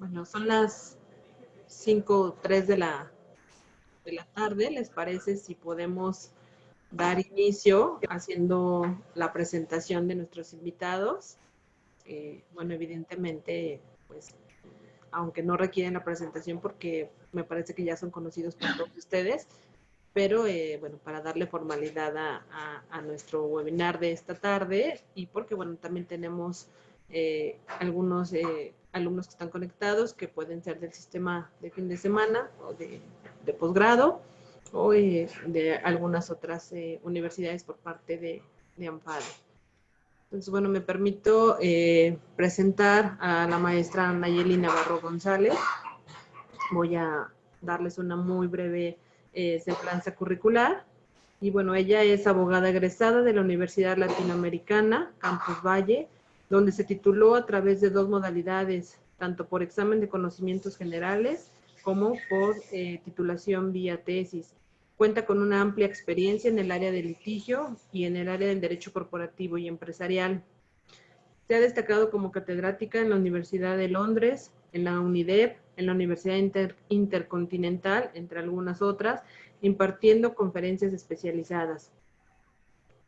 Bueno, son las 5:03 de la tarde. ¿Les parece si podemos dar inicio haciendo la presentación de nuestros invitados? Bueno, evidentemente, pues, aunque no requieren la presentación porque me parece que ya son conocidos por todos ustedes, pero bueno, para darle formalidad a nuestro webinar de esta tarde y porque, bueno, también tenemos algunos alumnos que están conectados que pueden ser del sistema de fin de semana o de posgrado o de algunas otras universidades por parte de Amparo. Entonces, bueno, me permito presentar a la maestra Nayeli Navarro González. Voy a darles una muy breve semblanza curricular. Y bueno, ella es abogada egresada de la Universidad Latinoamericana, Campus Valle, donde se tituló a través de 2 modalidades, tanto por examen de conocimientos generales como por titulación vía tesis. Cuenta con una amplia experiencia en el área de litigio y en el área del derecho corporativo y empresarial. Se ha destacado como catedrática en la Universidad de Londres, en la UNIDEP, en la Universidad Intercontinental, entre algunas otras, impartiendo conferencias especializadas.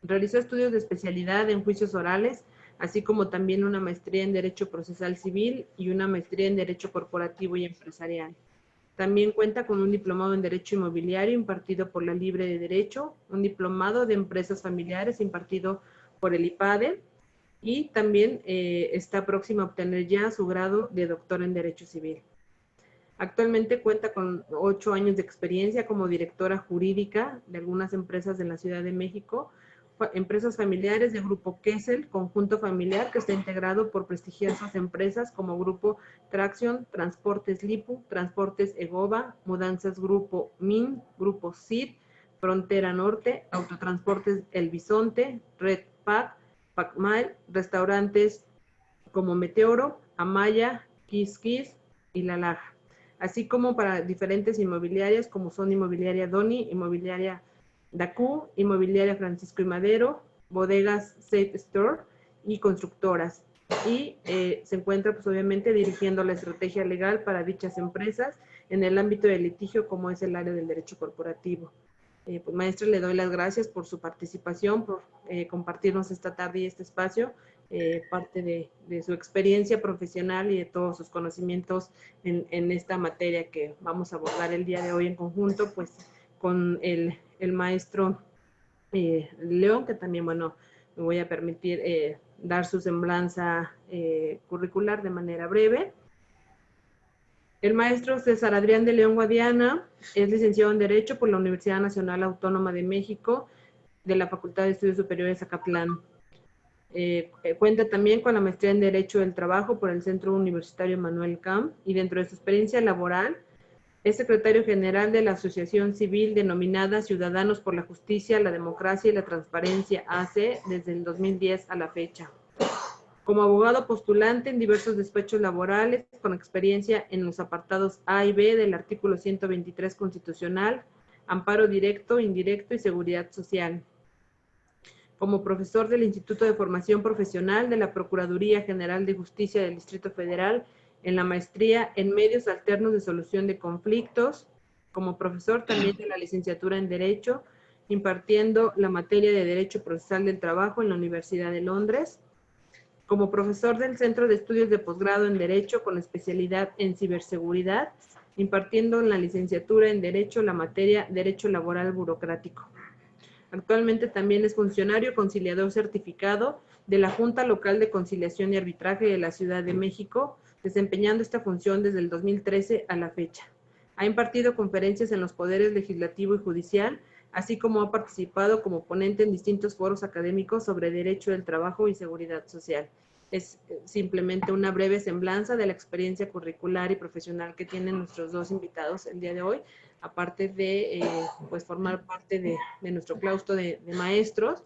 Realizó estudios de especialidad en juicios orales, así como también una maestría en Derecho Procesal Civil y una maestría en Derecho Corporativo y Empresarial. También cuenta con un diplomado en Derecho Inmobiliario impartido por la Libre de Derecho, un diplomado de Empresas Familiares impartido por el IPADE, y también está próxima a obtener ya su grado de doctor en Derecho Civil. Actualmente cuenta con 8 años de experiencia como directora jurídica de algunas empresas de la Ciudad de México, empresas familiares de Grupo Kessel, conjunto familiar que está integrado por prestigiosas empresas como Grupo Traction, Transportes Lipu, Transportes Egova, Mudanzas Grupo Min, Grupo CID, Frontera Norte, Autotransportes El Bisonte, Red Pac, Pacmail, restaurantes como Meteoro, Amaya, Kiss Kiss y La Laja, así como para diferentes inmobiliarias como son Inmobiliaria Doni, Inmobiliaria Dacú, Inmobiliaria Francisco y Madero, Bodegas Safe Store y constructoras. Y se encuentra pues obviamente dirigiendo la estrategia legal para dichas empresas en el ámbito del litigio como es el área del derecho corporativo. Pues maestra, le doy las gracias por su participación, por compartirnos esta tarde y este espacio, parte de su experiencia profesional y de todos sus conocimientos en esta materia que vamos a abordar el día de hoy en conjunto, pues con el maestro León, que también, bueno, me voy a permitir dar su semblanza curricular de manera breve. El maestro César Adrián de León Guadiana es licenciado en Derecho por la Universidad Nacional Autónoma de México, de la Facultad de Estudios Superiores Zacatlán. Cuenta también con la maestría en Derecho del Trabajo por el Centro Universitario Manuel Camp, y dentro de su experiencia laboral es secretario general de la Asociación Civil denominada Ciudadanos por la Justicia, la Democracia y la Transparencia, AC, desde el 2010 a la fecha. Como abogado postulante en diversos despachos laborales, con experiencia en los apartados A y B del artículo 123 constitucional, amparo directo, indirecto y seguridad social. Como profesor del Instituto de Formación Profesional de la Procuraduría General de Justicia del Distrito Federal, en la maestría en Medios Alternos de Solución de Conflictos, como profesor también de la licenciatura en Derecho, impartiendo la materia de Derecho Procesal del Trabajo en la Universidad de Londres, como profesor del Centro de Estudios de Posgrado en Derecho con especialidad en Ciberseguridad, impartiendo en la licenciatura en Derecho la materia Derecho Laboral Burocrático. Actualmente también es funcionario conciliador certificado de la Junta Local de Conciliación y Arbitraje de la Ciudad de México, desempeñando esta función desde el 2013 a la fecha. Ha impartido conferencias en los poderes legislativo y judicial, así como ha participado como ponente en distintos foros académicos sobre derecho del trabajo y seguridad social. Es simplemente una breve semblanza de la experiencia curricular y profesional que tienen nuestros 2 invitados el día de hoy, aparte de pues formar parte de nuestro claustro de maestros.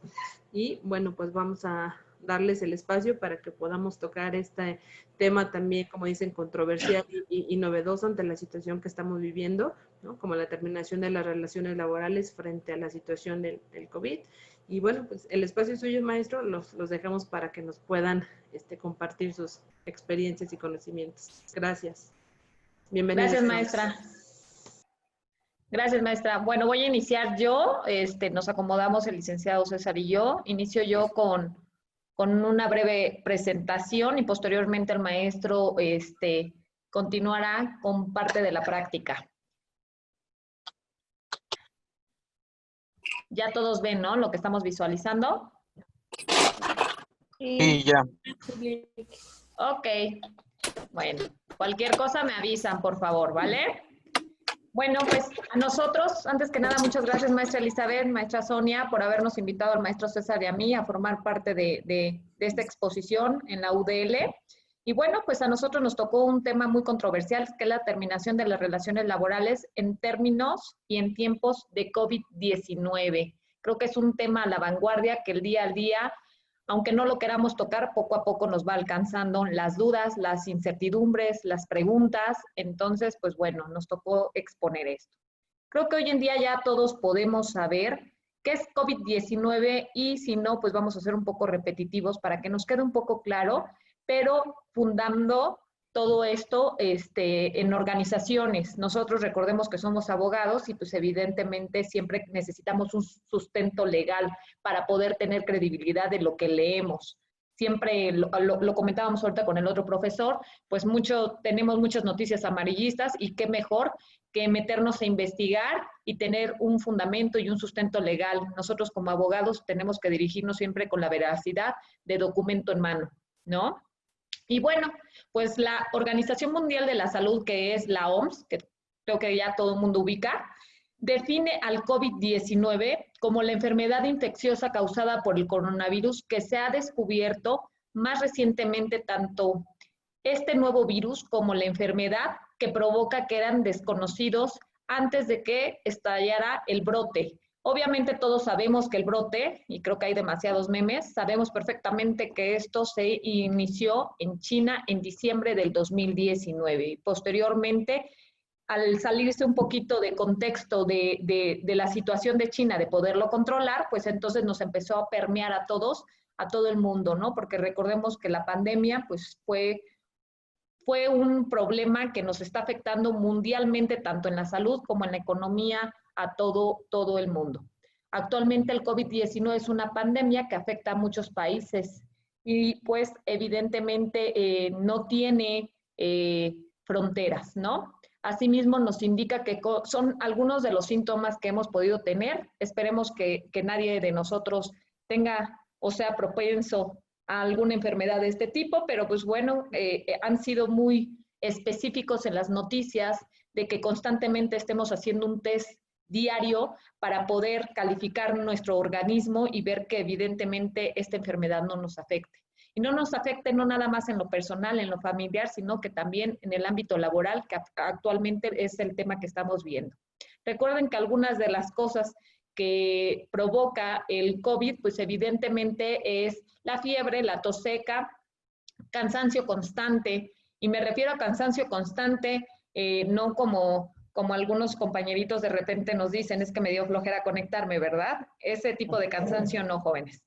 Y bueno, pues vamos a darles el espacio para que podamos tocar este tema también, como dicen, controversial y novedoso ante la situación que estamos viviendo, ¿no? Como la terminación de las relaciones laborales frente a la situación del COVID. Y bueno, pues el espacio es suyo, maestro, los dejamos para que nos puedan compartir sus experiencias y conocimientos. Gracias. Bienvenida. Gracias, maestra. Gracias, maestra. Bueno, voy a iniciar yo. Nos acomodamos el licenciado César y yo. Inicio yo con una breve presentación y posteriormente el maestro continuará con parte de la práctica. Ya todos ven, ¿no? Lo que estamos visualizando. Sí, ya. Ok. Bueno, cualquier cosa me avisan, por favor, ¿vale? Bueno, pues a nosotros, antes que nada, muchas gracias, maestra Elizabeth, maestra Sonia, por habernos invitado al maestro César y a mí a formar parte de esta exposición en la UDL. Y bueno, pues a nosotros nos tocó un tema muy controversial, que es la terminación de las relaciones laborales en términos y en tiempos de COVID-19. Creo que es un tema a la vanguardia que el día al día, aunque no lo queramos tocar, poco a poco nos va alcanzando las dudas, las incertidumbres, las preguntas. Entonces, pues bueno, nos tocó exponer esto. Creo que hoy en día ya todos podemos saber qué es COVID-19 y si no, pues vamos a ser un poco repetitivos para que nos quede un poco claro, pero fundando todo esto en organizaciones. Nosotros recordemos que somos abogados y pues evidentemente siempre necesitamos un sustento legal para poder tener credibilidad de lo que leemos. Siempre lo comentábamos ahorita con el otro profesor, pues tenemos muchas noticias amarillistas y qué mejor que meternos a investigar y tener un fundamento y un sustento legal. Nosotros como abogados tenemos que dirigirnos siempre con la veracidad de documento en mano, ¿no? Y bueno, pues la Organización Mundial de la Salud, que es la OMS, que creo que ya todo el mundo ubica, define al COVID-19 como la enfermedad infecciosa causada por el coronavirus que se ha descubierto más recientemente tanto este nuevo virus como la enfermedad que provoca que eran desconocidos antes de que estallara el brote. Obviamente todos sabemos que el brote, y creo que hay demasiados memes, sabemos perfectamente que esto se inició en China en diciembre del 2019 y posteriormente, al salirse un poquito de contexto de la situación de China, de poderlo controlar, pues entonces nos empezó a permear a todos, a todo el mundo, ¿no? Porque recordemos que la pandemia pues fue un problema que nos está afectando mundialmente, tanto en la salud como en la economía, a todo el mundo. Actualmente el COVID-19 es una pandemia que afecta a muchos países y pues evidentemente no tiene fronteras, ¿no? Asimismo nos indica que son algunos de los síntomas que hemos podido tener. Esperemos que nadie de nosotros tenga o sea propenso a alguna enfermedad de este tipo, pero pues bueno, han sido muy específicos en las noticias de que constantemente estemos haciendo un test diario para poder calificar nuestro organismo y ver que evidentemente esta enfermedad no nos afecte. Y no nos afecte no nada más en lo personal, en lo familiar, sino que también en el ámbito laboral, que actualmente es el tema que estamos viendo. Recuerden que algunas de las cosas que provoca el COVID, pues evidentemente es la fiebre, la tos seca, cansancio constante, y me refiero a cansancio constante, no como algunos compañeritos de repente nos dicen, es que me dio flojera conectarme, ¿verdad? Ese tipo de cansancio no, jóvenes.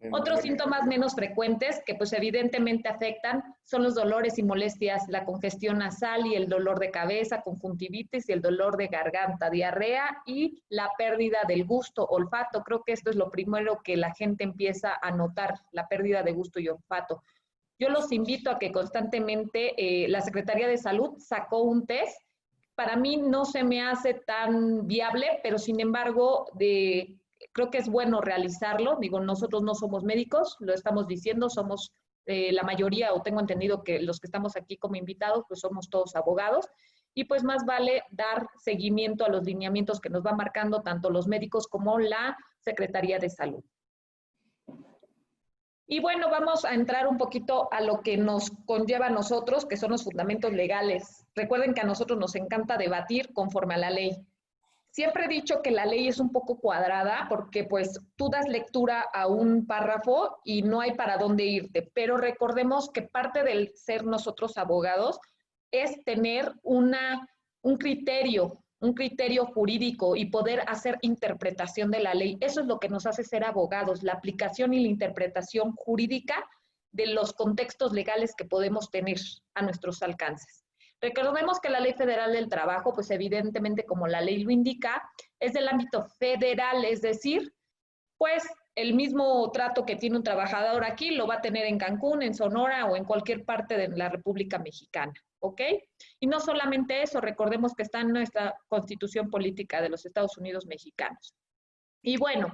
Otros síntomas menos frecuentes que pues evidentemente afectan son los dolores y molestias, la congestión nasal y el dolor de cabeza, conjuntivitis y el dolor de garganta, diarrea y la pérdida del gusto, olfato. Creo que esto es lo primero que la gente empieza a notar, la pérdida de gusto y olfato. Yo los invito a que constantemente la Secretaría de Salud sacó un test. Para mí no se me hace tan viable, pero sin embargo, creo que es bueno realizarlo. Digo, nosotros no somos médicos, lo estamos diciendo, somos la mayoría, o tengo entendido que los que estamos aquí como invitados, pues somos todos abogados. Y pues más vale dar seguimiento a los lineamientos que nos va marcando tanto los médicos como la Secretaría de Salud. Y bueno, vamos a entrar un poquito a lo que nos conlleva a nosotros, que son los fundamentos legales. Recuerden que a nosotros nos encanta debatir conforme a la ley. Siempre he dicho que la ley es un poco cuadrada porque pues tú das lectura a un párrafo y no hay para dónde irte, pero recordemos que parte del ser nosotros abogados es tener un criterio jurídico y poder hacer interpretación de la ley. Eso es lo que nos hace ser abogados, la aplicación y la interpretación jurídica de los contextos legales que podemos tener a nuestros alcances. Recordemos que la Ley Federal del Trabajo, pues evidentemente como la ley lo indica, es del ámbito federal, es decir, pues el mismo trato que tiene un trabajador aquí lo va a tener en Cancún, en Sonora o en cualquier parte de la República Mexicana, ¿ok? Y no solamente eso, recordemos que está en nuestra Constitución Política de los Estados Unidos Mexicanos. Y bueno,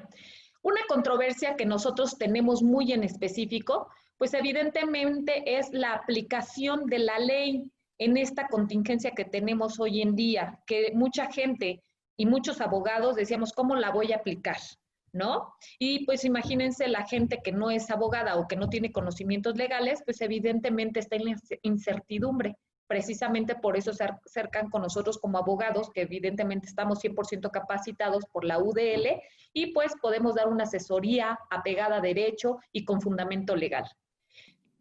una controversia que nosotros tenemos muy en específico, pues evidentemente es la aplicación de la ley en esta contingencia que tenemos hoy en día, que mucha gente y muchos abogados decíamos, ¿cómo la voy a aplicar? ¿No? Y pues imagínense la gente que no es abogada o que no tiene conocimientos legales, pues evidentemente está en la incertidumbre. Precisamente por eso se acercan con nosotros como abogados, que evidentemente estamos 100% capacitados por la UDL y pues podemos dar una asesoría apegada a derecho y con fundamento legal.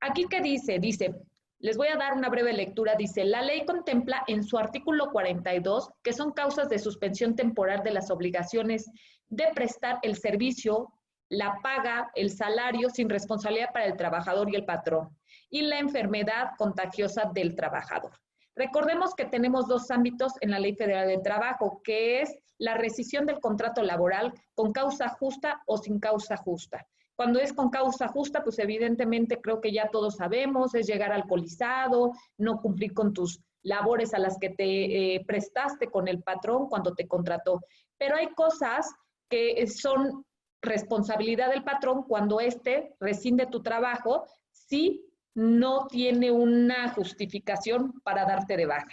Aquí, ¿qué dice? Dice, les voy a dar una breve lectura. Dice, la ley contempla en su artículo 42 que son causas de suspensión temporal de las obligaciones de prestar el servicio, la paga, el salario sin responsabilidad para el trabajador y el patrón, y la enfermedad contagiosa del trabajador. Recordemos que tenemos dos ámbitos en la Ley Federal del Trabajo, que es la rescisión del contrato laboral con causa justa o sin causa justa. Cuando es con causa justa, pues evidentemente creo que ya todos sabemos, es llegar alcoholizado, no cumplir con tus labores a las que te prestaste con el patrón cuando te contrató. Pero hay cosas que son responsabilidad del patrón cuando éste rescinde tu trabajo si no tiene una justificación para darte de baja.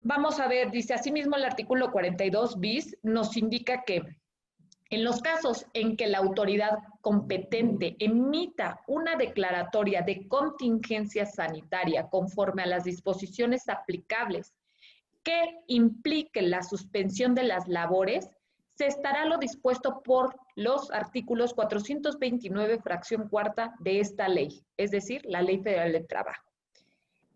Vamos a ver, dice asimismo el artículo 42 bis nos indica que en los casos en que la autoridad competente emita una declaratoria de contingencia sanitaria conforme a las disposiciones aplicables que implique la suspensión de las labores, se estará lo dispuesto por los artículos 429, fracción cuarta de esta ley, es decir, la Ley Federal del Trabajo.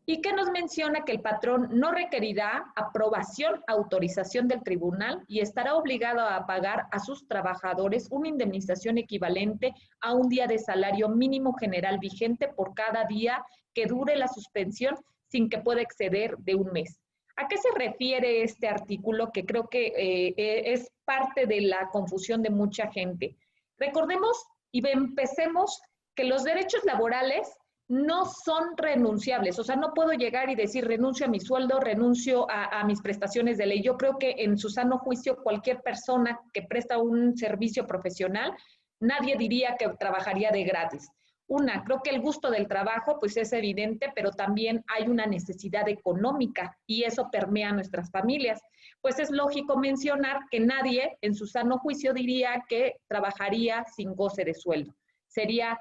¿Y qué nos menciona? Que el patrón no requerirá aprobación, autorización del tribunal y estará obligado a pagar a sus trabajadores una indemnización equivalente a un día de salario mínimo general vigente por cada día que dure la suspensión sin que pueda exceder de un mes. ¿A qué se refiere este artículo? Que creo que es parte de la confusión de mucha gente. Recordemos y empecemos que los derechos laborales no son renunciables. O sea, no puedo llegar y decir renuncio a mi sueldo, renuncio a mis prestaciones de ley. Yo creo que en su sano juicio cualquier persona que presta un servicio profesional, nadie diría que trabajaría de gratis. Una, creo que el gusto del trabajo pues es evidente, pero también hay una necesidad económica y eso permea a nuestras familias. Pues es lógico mencionar que nadie en su sano juicio diría que trabajaría sin goce de sueldo. Sería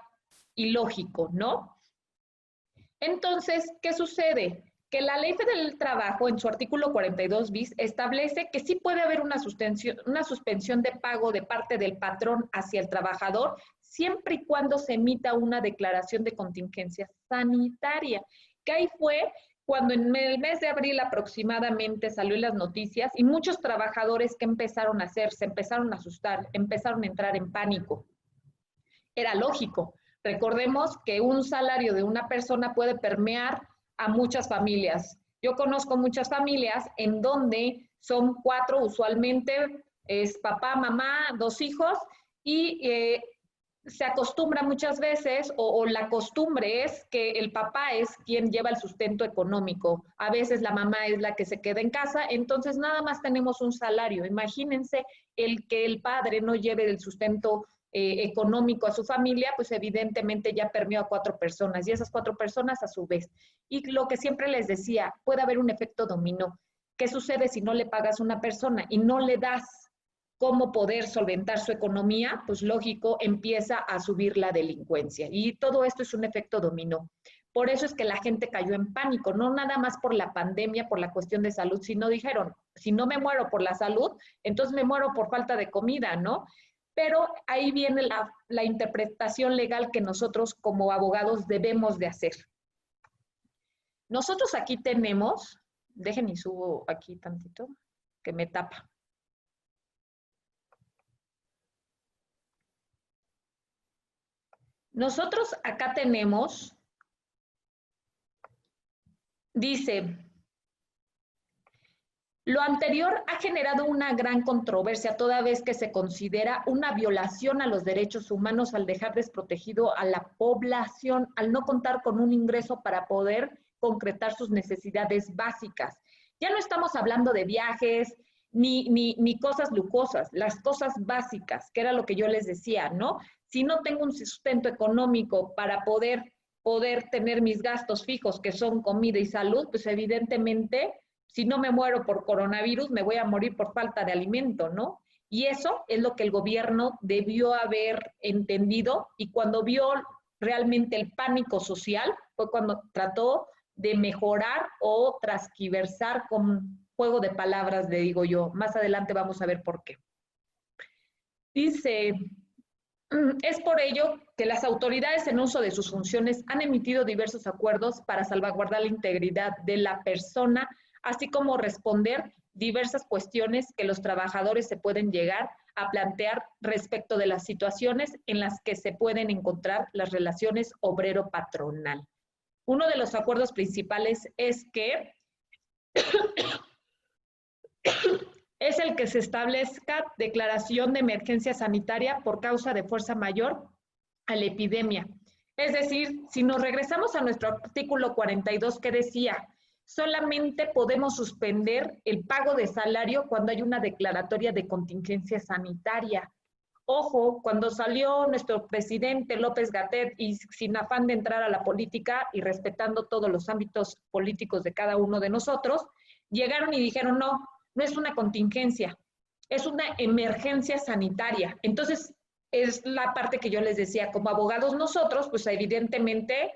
ilógico, ¿no? Entonces, ¿qué sucede? Que la Ley Federal del Trabajo, en su artículo 42 bis, establece que sí puede haber una suspensión de pago de parte del patrón hacia el trabajador, siempre y cuando se emita una declaración de contingencia sanitaria, que ahí fue cuando en el mes de abril aproximadamente salió en las noticias y muchos trabajadores que empezaron a hacer, se empezaron a asustar, empezaron a entrar en pánico. Era lógico. Recordemos que un salario de una persona puede permear a muchas familias. Yo conozco muchas familias en donde son 4, usualmente es papá, mamá, 2 hijos, y se acostumbra muchas veces, o la costumbre es que el papá es quien lleva el sustento económico. A veces la mamá es la que se queda en casa, entonces nada más tenemos un salario. Imagínense el que el padre no lleve el sustento económico a su familia, pues evidentemente ya permeó a 4 personas y esas 4 personas a su vez. Y lo que siempre les decía, puede haber un efecto dominó. ¿Qué sucede si no le pagas a una persona y no le das cómo poder solventar su economía? Pues lógico, empieza a subir la delincuencia y todo esto es un efecto dominó. Por eso es que la gente cayó en pánico, no nada más por la pandemia, por la cuestión de salud, sino dijeron, si no me muero por la salud, entonces me muero por falta de comida, ¿no? Pero ahí viene la interpretación legal que nosotros como abogados debemos de hacer. Nosotros aquí tenemos, dejen y subo aquí tantito, que me tapa. Nosotros acá tenemos dice, lo anterior ha generado una gran controversia toda vez que se considera una violación a los derechos humanos al dejar desprotegido a la población al no contar con un ingreso para poder concretar sus necesidades básicas. Ya no estamos hablando de viajes ni cosas lujosas, las cosas básicas, que era lo que yo les decía, ¿no? Si no tengo un sustento económico para poder tener mis gastos fijos, que son comida y salud, pues evidentemente, si no me muero por coronavirus, me voy a morir por falta de alimento, ¿no? Y eso es lo que el gobierno debió haber entendido, y cuando vio realmente el pánico social, fue cuando trató de mejorar o transquiversar con juego de palabras, le digo yo. Más adelante vamos a ver por qué. Dice, es por ello que las autoridades en uso de sus funciones han emitido diversos acuerdos para salvaguardar la integridad de la persona, así como responder diversas cuestiones que los trabajadores se pueden llegar a plantear respecto de las situaciones en las que se pueden encontrar las relaciones obrero-patronal. Uno de los acuerdos principales es que es el que se establezca declaración de emergencia sanitaria por causa de fuerza mayor a la epidemia. Es decir, si nos regresamos a nuestro artículo 42 que decía, solamente podemos suspender el pago de salario cuando hay una declaratoria de contingencia sanitaria. Ojo, cuando salió nuestro presidente López-Gatell, y sin afán de entrar a la política y respetando todos los ámbitos políticos de cada uno de nosotros, llegaron y dijeron, no, no es una contingencia, es una emergencia sanitaria. Entonces, es la parte que yo les decía, como abogados nosotros, pues evidentemente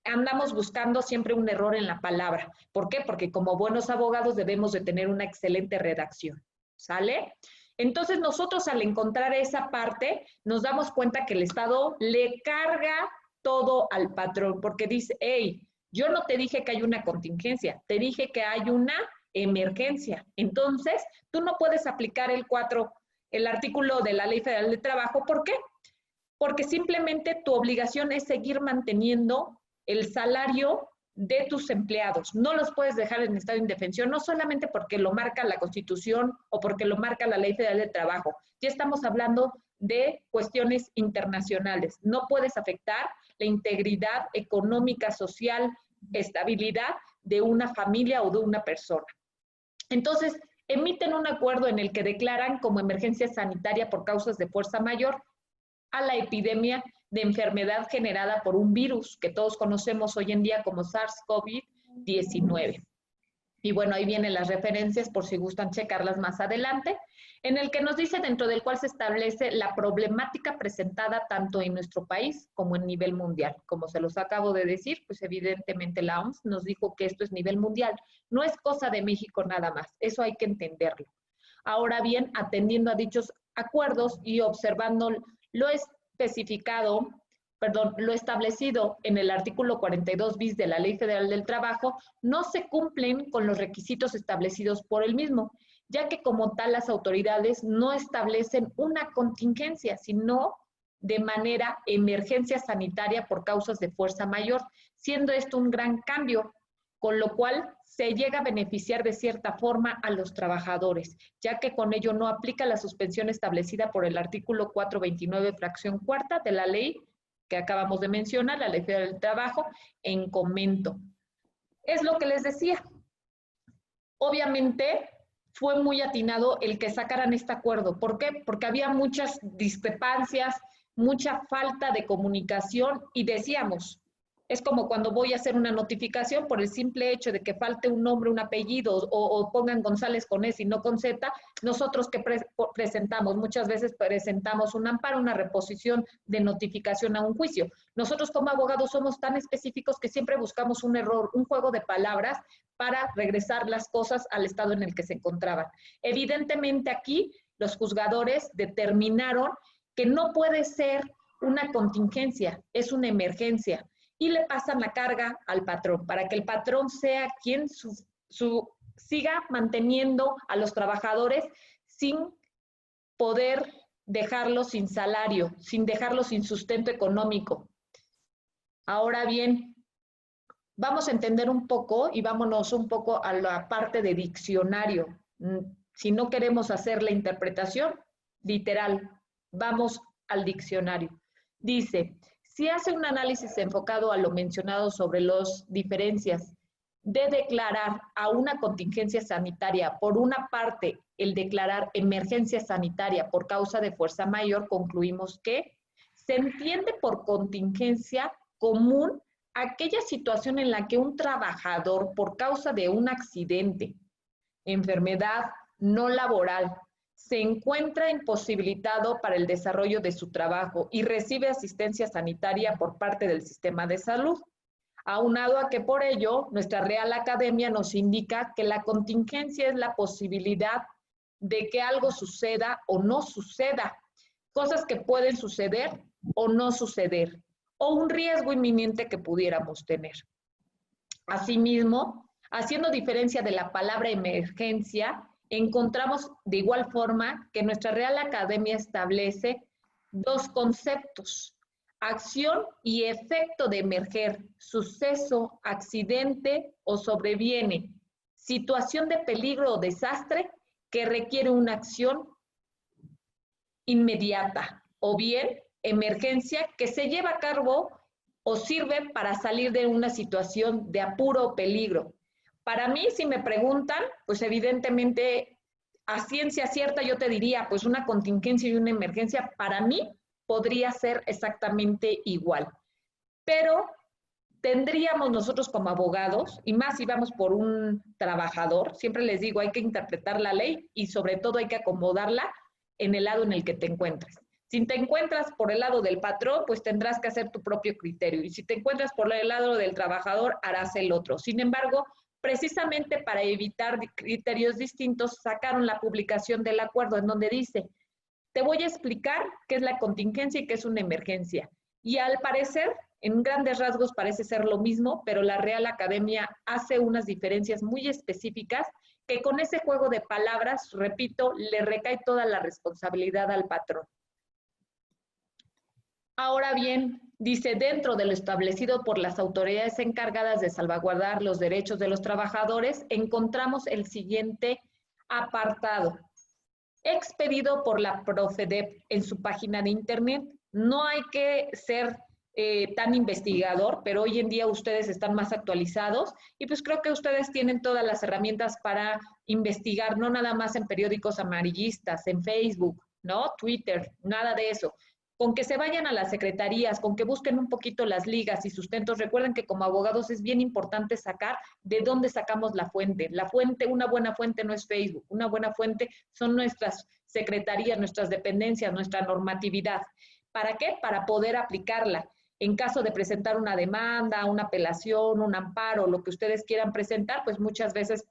andamos buscando siempre un error en la palabra. ¿Por qué? Porque como buenos abogados debemos de tener una excelente redacción, ¿sale? Entonces nosotros al encontrar esa parte nos damos cuenta que el Estado le carga todo al patrón, porque dice, hey, yo no te dije que hay una contingencia, te dije que hay una emergencia. Entonces, tú no puedes aplicar el artículo de la Ley Federal de Trabajo. ¿Por qué? Porque simplemente tu obligación es seguir manteniendo el salario de tus empleados. No los puedes dejar en estado de indefensión, no solamente porque lo marca la Constitución o porque lo marca la Ley Federal de Trabajo. Ya estamos hablando de cuestiones internacionales. No puedes afectar la integridad económica, social, estabilidad de una familia o de una persona. Entonces, emiten un acuerdo en el que declaran como emergencia sanitaria por causas de fuerza mayor a la epidemia de enfermedad generada por un virus que todos conocemos hoy en día como SARS-CoV-19. Y bueno, ahí vienen las referencias por si gustan checarlas más adelante, en el que nos dice dentro del cual se establece la problemática presentada tanto en nuestro país como en nivel mundial. Como se los acabo de decir, pues evidentemente la OMS nos dijo que esto es nivel mundial, no es cosa de México nada más, eso hay que entenderlo. Ahora bien, atendiendo a dichos acuerdos y observando lo especificado, lo establecido en el artículo 42 bis de la Ley Federal del Trabajo, no se cumplen con los requisitos establecidos por el mismo, ya que como tal las autoridades no establecen una contingencia, sino de manera emergencia sanitaria por causas de fuerza mayor, siendo esto un gran cambio, con lo cual se llega a beneficiar de cierta forma a los trabajadores, ya que con ello no aplica la suspensión establecida por el artículo 429, fracción cuarta de la ley que acabamos de mencionar, la Ley Federal del Trabajo, en comento. Es lo que les decía. Obviamente fue muy atinado el que sacaran este acuerdo. ¿Por qué? Porque había muchas discrepancias, mucha falta de comunicación y decíamos, es como cuando voy a hacer una notificación por el simple hecho de que falte un nombre, un apellido o pongan González con S y no con Z, nosotros que presentamos, muchas veces presentamos un amparo, una reposición de notificación a un juicio. Nosotros como abogados somos tan específicos que siempre buscamos un error, un juego de palabras para regresar las cosas al estado en el que se encontraban. Evidentemente aquí los juzgadores determinaron que no puede ser una contingencia, es una emergencia. Y le pasan la carga al patrón, para que el patrón sea quien siga manteniendo a los trabajadores sin poder dejarlos sin salario, sin dejarlos sin sustento económico. Ahora bien, vamos a entender un poco y vámonos un poco a la parte de diccionario. Si no queremos hacer la interpretación literal, vamos al diccionario. Dice, si hace un análisis enfocado a lo mencionado sobre las diferencias de declarar a una contingencia sanitaria, por una parte, el declarar emergencia sanitaria por causa de fuerza mayor, concluimos que se entiende por contingencia común aquella situación en la que un trabajador, por causa de un accidente, enfermedad no laboral, se encuentra imposibilitado para el desarrollo de su trabajo y recibe asistencia sanitaria por parte del sistema de salud. Aunado a que por ello, nuestra Real Academia nos indica que la contingencia es la posibilidad de que algo suceda o no suceda, cosas que pueden suceder o no suceder, o un riesgo inminente que pudiéramos tener. Asimismo, haciendo diferencia de la palabra emergencia, encontramos de igual forma que nuestra Real Academia establece dos conceptos: acción y efecto de emerger, suceso, accidente o sobreviene, situación de peligro o desastre que requiere una acción inmediata, o bien emergencia que se lleva a cabo o sirve para salir de una situación de apuro o peligro. Para mí, si me preguntan, pues evidentemente a ciencia cierta yo te diría, pues una contingencia y una emergencia para mí podría ser exactamente igual. Pero tendríamos nosotros como abogados, y más si vamos por un trabajador, siempre les digo, hay que interpretar la ley y sobre todo hay que acomodarla en el lado en el que te encuentres. Si te encuentras por el lado del patrón, pues tendrás que hacer tu propio criterio. Y si te encuentras por el lado del trabajador, harás el otro. Sin embargo, precisamente para evitar criterios distintos, sacaron la publicación del acuerdo en donde dice, te voy a explicar qué es la contingencia y qué es una emergencia. Y al parecer, en grandes rasgos parece ser lo mismo, pero la Real Academia hace unas diferencias muy específicas que con ese juego de palabras, repito, le recae toda la responsabilidad al patrón. Ahora bien, dice, dentro de lo establecido por las autoridades encargadas de salvaguardar los derechos de los trabajadores, encontramos el siguiente apartado. Expedido por la Profedep en su página de internet. No hay que ser tan investigador, pero hoy en día ustedes están más actualizados y pues creo que ustedes tienen todas las herramientas para investigar, no nada más en periódicos amarillistas, en Facebook, ¿no? Twitter, nada de eso. Con que se vayan a las secretarías, con que busquen un poquito las ligas y sustentos. Recuerden que como abogados es bien importante sacar de dónde sacamos la fuente. La fuente, una buena fuente no es Facebook, una buena fuente son nuestras secretarías, nuestras dependencias, nuestra normatividad. ¿Para qué? Para poder aplicarla. En caso de presentar una demanda, una apelación, un amparo, lo que ustedes quieran presentar, pues muchas veces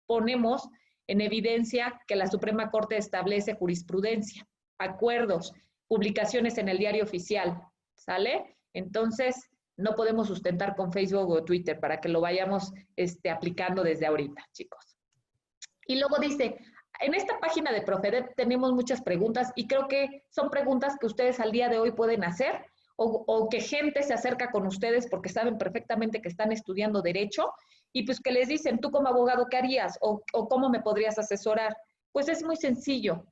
ponemos en evidencia que la Suprema Corte establece jurisprudencia, acuerdos, publicaciones en el diario oficial, ¿sale? Entonces, no podemos sustentar con Facebook o Twitter para que lo vayamos aplicando desde ahorita, chicos. Y luego dice, en esta página de Profedep tenemos muchas preguntas y creo que son preguntas que ustedes al día de hoy pueden hacer o que gente se acerca con ustedes porque saben perfectamente que están estudiando Derecho y pues que les dicen, tú como abogado, ¿qué harías? O ¿cómo me podrías asesorar? Pues es muy sencillo.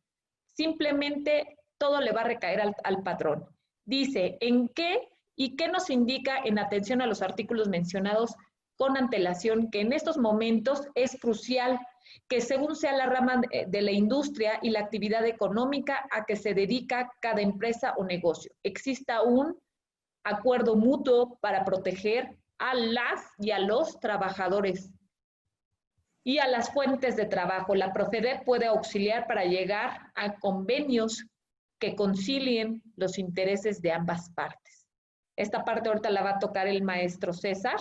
Simplemente todo le va a recaer al patrón. Dice, ¿en qué y qué nos indica en atención a los artículos mencionados con antelación que en estos momentos es crucial que según sea la rama de la industria y la actividad económica a que se dedica cada empresa o negocio, exista un acuerdo mutuo para proteger a las y a los trabajadores y a las fuentes de trabajo? La Profedep puede auxiliar para llegar a convenios que concilien los intereses de ambas partes. Esta parte ahorita la va a tocar el maestro César,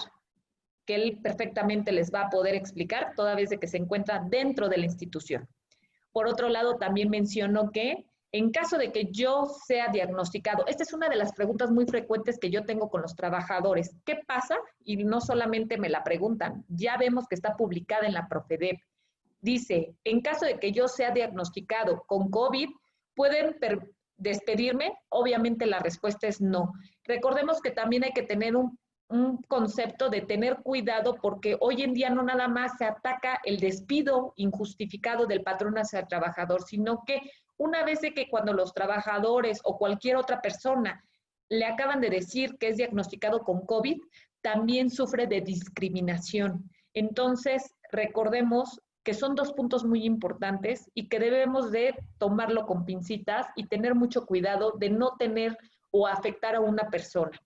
que él perfectamente les va a poder explicar, toda vez de que se encuentra dentro de la institución. Por otro lado, también menciono que en caso de que yo sea diagnosticado, esta es una de las preguntas muy frecuentes que yo tengo con los trabajadores. ¿Qué pasa? Y no solamente me la preguntan, ya vemos que está publicada en la Profedep. Dice, en caso de que yo sea diagnosticado con COVID, ¿pueden despedirme? Obviamente la respuesta es no. Recordemos que también hay que tener un concepto de tener cuidado, porque hoy en día no nada más se ataca el despido injustificado del patrón hacia el trabajador, sino que una vez de que cuando los trabajadores o cualquier otra persona le acaban de decir que es diagnosticado con COVID, también sufre de discriminación. Entonces, recordemos que son dos puntos muy importantes y que debemos de tomarlo con pincitas y tener mucho cuidado de no tener o afectar a una persona.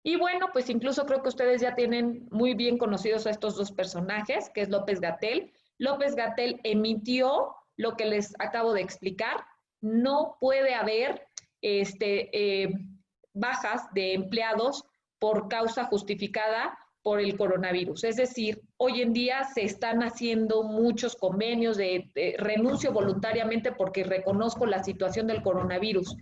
Y bueno, pues incluso creo que ustedes ya tienen muy bien conocidos a estos dos personajes, que es López-Gatell. López-Gatell emitió lo que les acabo de explicar. No puede haber bajas de empleados por causa justificada por el coronavirus. Es decir, hoy en día se están haciendo muchos convenios de renuncio voluntariamente porque reconozco la situación del coronavirus.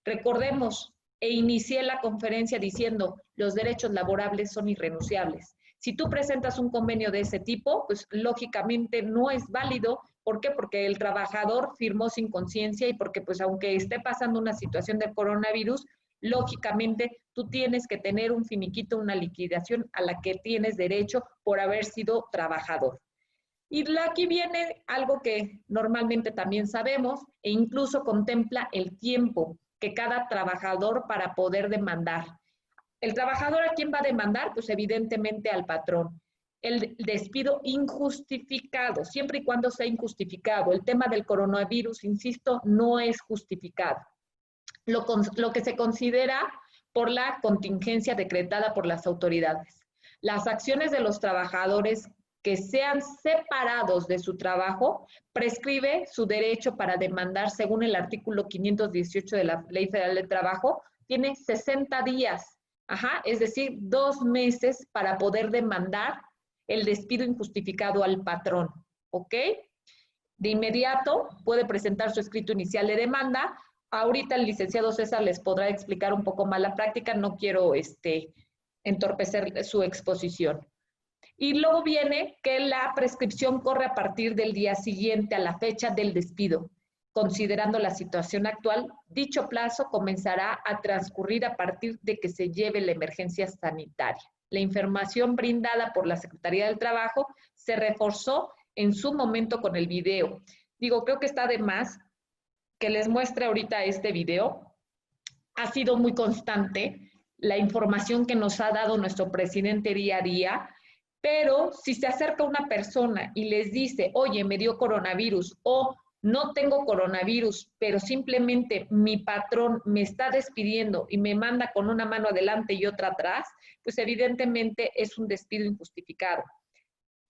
Recordemos, inicié la conferencia diciendo, los derechos laborables son irrenunciables. Si tú presentas un convenio de ese tipo, pues lógicamente no es válido. ¿Por qué? Porque el trabajador firmó sin conciencia y porque pues aunque esté pasando una situación de coronavirus, lógicamente tú tienes que tener un finiquito, una liquidación a la que tienes derecho por haber sido trabajador. Y aquí viene algo que normalmente también sabemos e incluso contempla el tiempo que cada trabajador para poder demandar. ¿El trabajador a quién va a demandar? Pues evidentemente al patrón. El despido injustificado, siempre y cuando sea injustificado. El tema del coronavirus, insisto, no es justificado. Lo que se considera por la contingencia decretada por las autoridades. Las acciones de los trabajadores que sean separados de su trabajo prescribe su derecho para demandar según el artículo 518 de la Ley Federal del Trabajo, tiene 60 días, es decir, 2 meses para poder demandar el despido injustificado al patrón, ¿ok? De inmediato puede presentar su escrito inicial de demanda. Ahorita el licenciado César les podrá explicar un poco más la práctica, no quiero entorpecer su exposición. Y luego viene que la prescripción corre a partir del día siguiente a la fecha del despido. Considerando la situación actual, dicho plazo comenzará a transcurrir a partir de que se lleve la emergencia sanitaria. La información brindada por la Secretaría del Trabajo se reforzó en su momento con el video. Creo que está de más que les muestre ahorita este video. Ha sido muy constante la información que nos ha dado nuestro presidente día a día, pero si se acerca una persona y les dice, oye, me dio coronavirus o no tengo coronavirus, pero simplemente mi patrón me está despidiendo y me manda con una mano adelante y otra atrás, pues evidentemente es un despido injustificado.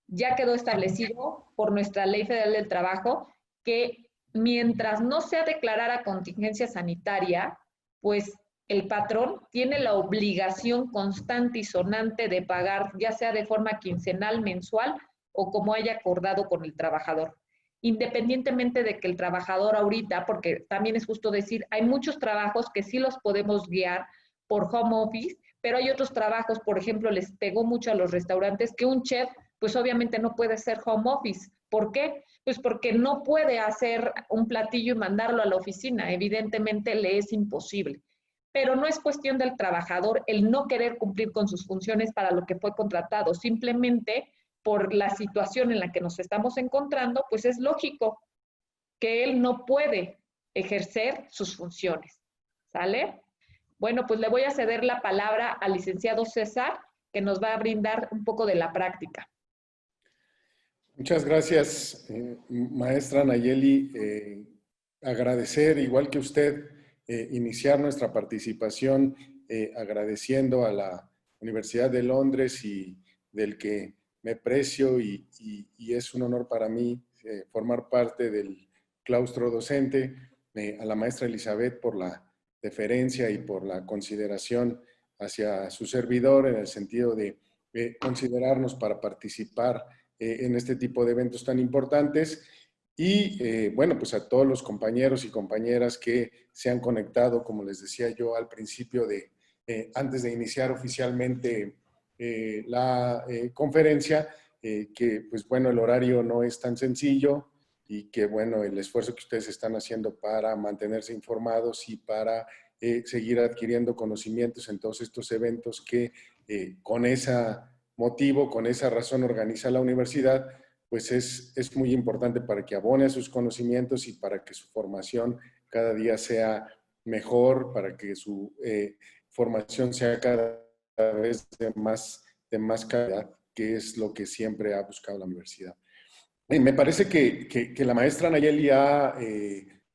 Ya quedó establecido por nuestra Ley Federal del Trabajo que mientras no sea declarada contingencia sanitaria, pues el patrón tiene la obligación constante y sonante de pagar, ya sea de forma quincenal, mensual o como haya acordado con el trabajador. Independientemente de que el trabajador ahorita, porque también es justo decir, hay muchos trabajos que sí los podemos guiar por home office, pero hay otros trabajos, por ejemplo, les pegó mucho a los restaurantes que un chef pues obviamente no puede ser home office. ¿Por qué? Pues porque no puede hacer un platillo y mandarlo a la oficina. Evidentemente le es imposible. Pero no es cuestión del trabajador el no querer cumplir con sus funciones para lo que fue contratado. Simplemente por la situación en la que nos estamos encontrando, pues es lógico que él no puede ejercer sus funciones. ¿Sale? Bueno, pues le voy a ceder la palabra al licenciado César, que nos va a brindar un poco de la práctica. Muchas gracias, maestra Nayeli. Agradecer, igual que usted, iniciar nuestra participación agradeciendo a la Universidad de Londres y del que me precio y es un honor para mí formar parte del claustro docente, a la maestra Elizabeth por la deferencia y por la consideración hacia su servidor en el sentido de considerarnos para participar en este tipo de eventos tan importantes y bueno, pues a todos los compañeros y compañeras que se han conectado, como les decía yo al principio antes de iniciar oficialmente la conferencia, que pues bueno, el horario no es tan sencillo y que bueno, el esfuerzo que ustedes están haciendo para mantenerse informados y para seguir adquiriendo conocimientos en todos estos eventos que con ese motivo, con esa razón organiza la universidad, pues es muy importante para que abone a sus conocimientos y para que su formación cada día sea mejor, para que su formación sea cada vez de más calidad, que es lo que siempre ha buscado la universidad. Me parece que la maestra Nayeli ha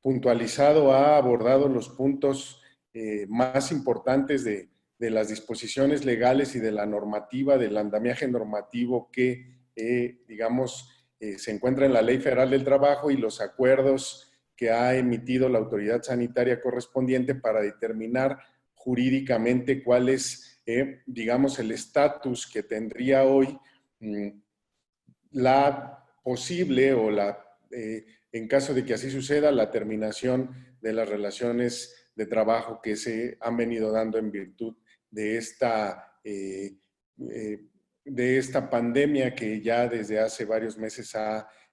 puntualizado, ha abordado los puntos más importantes de las disposiciones legales y de la normativa, del andamiaje normativo que, digamos, se encuentra en la Ley Federal del Trabajo y los acuerdos que ha emitido la autoridad sanitaria correspondiente para determinar jurídicamente cuál es, digamos, el estatus que tendría hoy la posible o en caso de que así suceda, la terminación de las relaciones de trabajo que se han venido dando en virtud de esta pandemia que ya desde hace varios meses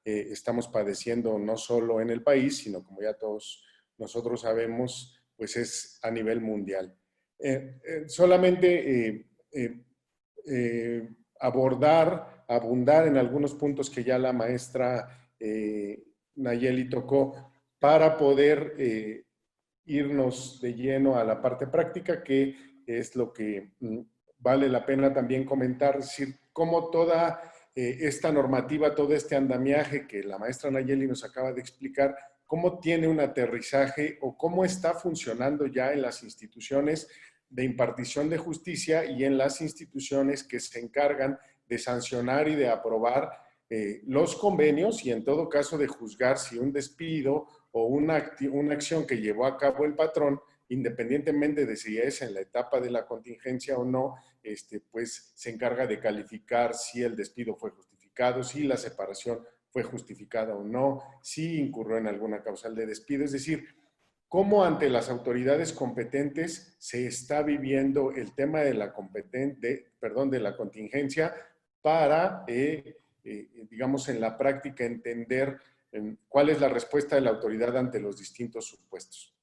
estamos padeciendo no solo en el país, sino como ya todos nosotros sabemos, pues es a nivel mundial. Solamente abundar en algunos puntos que ya la maestra Nayeli tocó para poder irnos de lleno a la parte práctica, que es lo que vale la pena también comentar, es decir, cómo toda esta normativa, todo este andamiaje que la maestra Nayeli nos acaba de explicar, cómo tiene un aterrizaje o cómo está funcionando ya en las instituciones de impartición de justicia y en las instituciones que se encargan de sancionar y de aprobar los convenios y en todo caso de juzgar si un despido o una acción que llevó a cabo el patrón, independientemente de si es en la etapa de la contingencia o no, pues se encarga de calificar si el despido fue justificado, si la separación fue justificada o no, si incurrió en alguna causal de despido. Es decir, cómo ante las autoridades competentes se está viviendo el tema de la contingencia para, digamos, en la práctica entender cuál es la respuesta de la autoridad ante los distintos supuestos.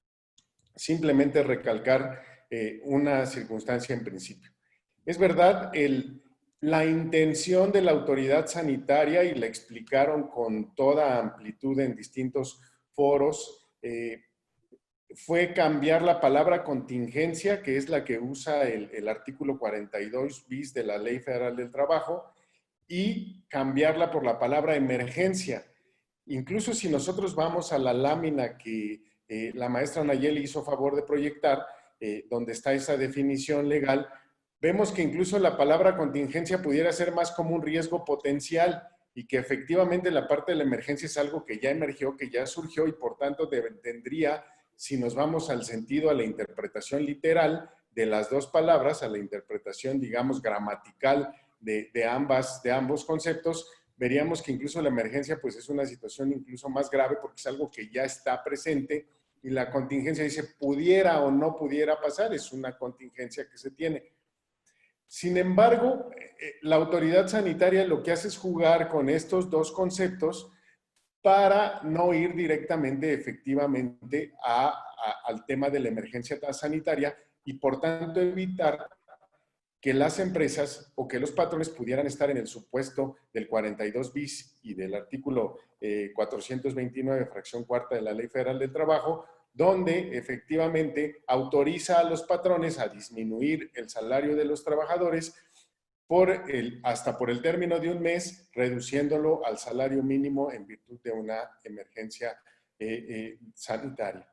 Simplemente recalcar una circunstancia en principio. Es verdad, la intención de la autoridad sanitaria, y la explicaron con toda amplitud en distintos foros, fue cambiar la palabra contingencia, que es la que usa el artículo 42 bis de la Ley Federal del Trabajo, y cambiarla por la palabra emergencia. Incluso si nosotros vamos a la lámina que la maestra Nayeli hizo favor de proyectar, donde está esa definición legal, vemos que incluso la palabra contingencia pudiera ser más como un riesgo potencial y que efectivamente la parte de la emergencia es algo que ya emergió, que ya surgió y por tanto tendría, si nos vamos al sentido, a la interpretación literal de las dos palabras, a la interpretación, digamos, gramatical de ambos conceptos, veríamos que incluso la emergencia pues es una situación incluso más grave porque es algo que ya está presente y la contingencia dice pudiera o no pudiera pasar, es una contingencia que se tiene. Sin embargo, la autoridad sanitaria lo que hace es jugar con estos dos conceptos para no ir directamente, efectivamente, al tema de la emergencia sanitaria y por tanto evitar que las empresas o que los patrones pudieran estar en el supuesto del 42 bis y del artículo 429, fracción cuarta de la Ley Federal del Trabajo, donde efectivamente autoriza a los patrones a disminuir el salario de los trabajadores hasta por el término de un mes, reduciéndolo al salario mínimo en virtud de una emergencia sanitaria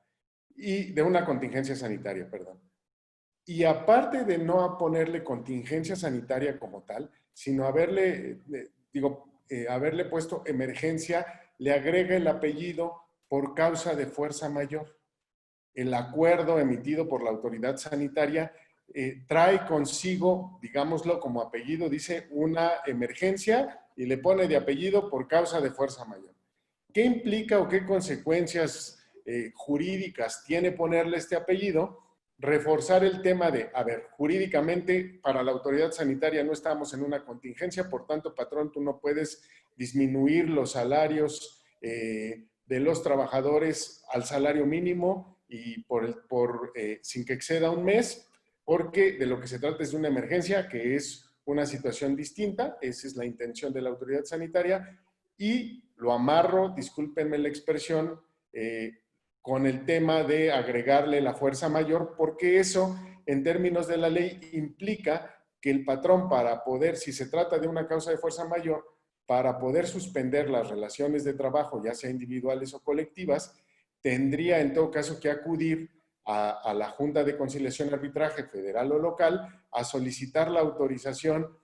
y de una contingencia sanitaria, perdón. Y aparte de no ponerle contingencia sanitaria como tal, sino haberle puesto emergencia, le agrega el apellido por causa de fuerza mayor. El acuerdo emitido por la autoridad sanitaria trae consigo, digámoslo como apellido, dice una emergencia y le pone de apellido por causa de fuerza mayor. ¿Qué implica o qué consecuencias jurídicas tiene ponerle este apellido? Reforzar el tema de, a ver, jurídicamente para la autoridad sanitaria no estamos en una contingencia, por tanto, patrón, tú no puedes disminuir los salarios de los trabajadores al salario mínimo y sin que exceda un mes, porque de lo que se trata es de una emergencia, que es una situación distinta. Esa es la intención de la autoridad sanitaria, y lo amarro, discúlpenme la expresión, con el tema de agregarle la fuerza mayor, porque eso, en términos de la ley, implica que el patrón, para poder, si se trata de una causa de fuerza mayor, para poder suspender las relaciones de trabajo, ya sea individuales o colectivas, tendría en todo caso que acudir a la Junta de Conciliación y Arbitraje federal o local a solicitar la autorización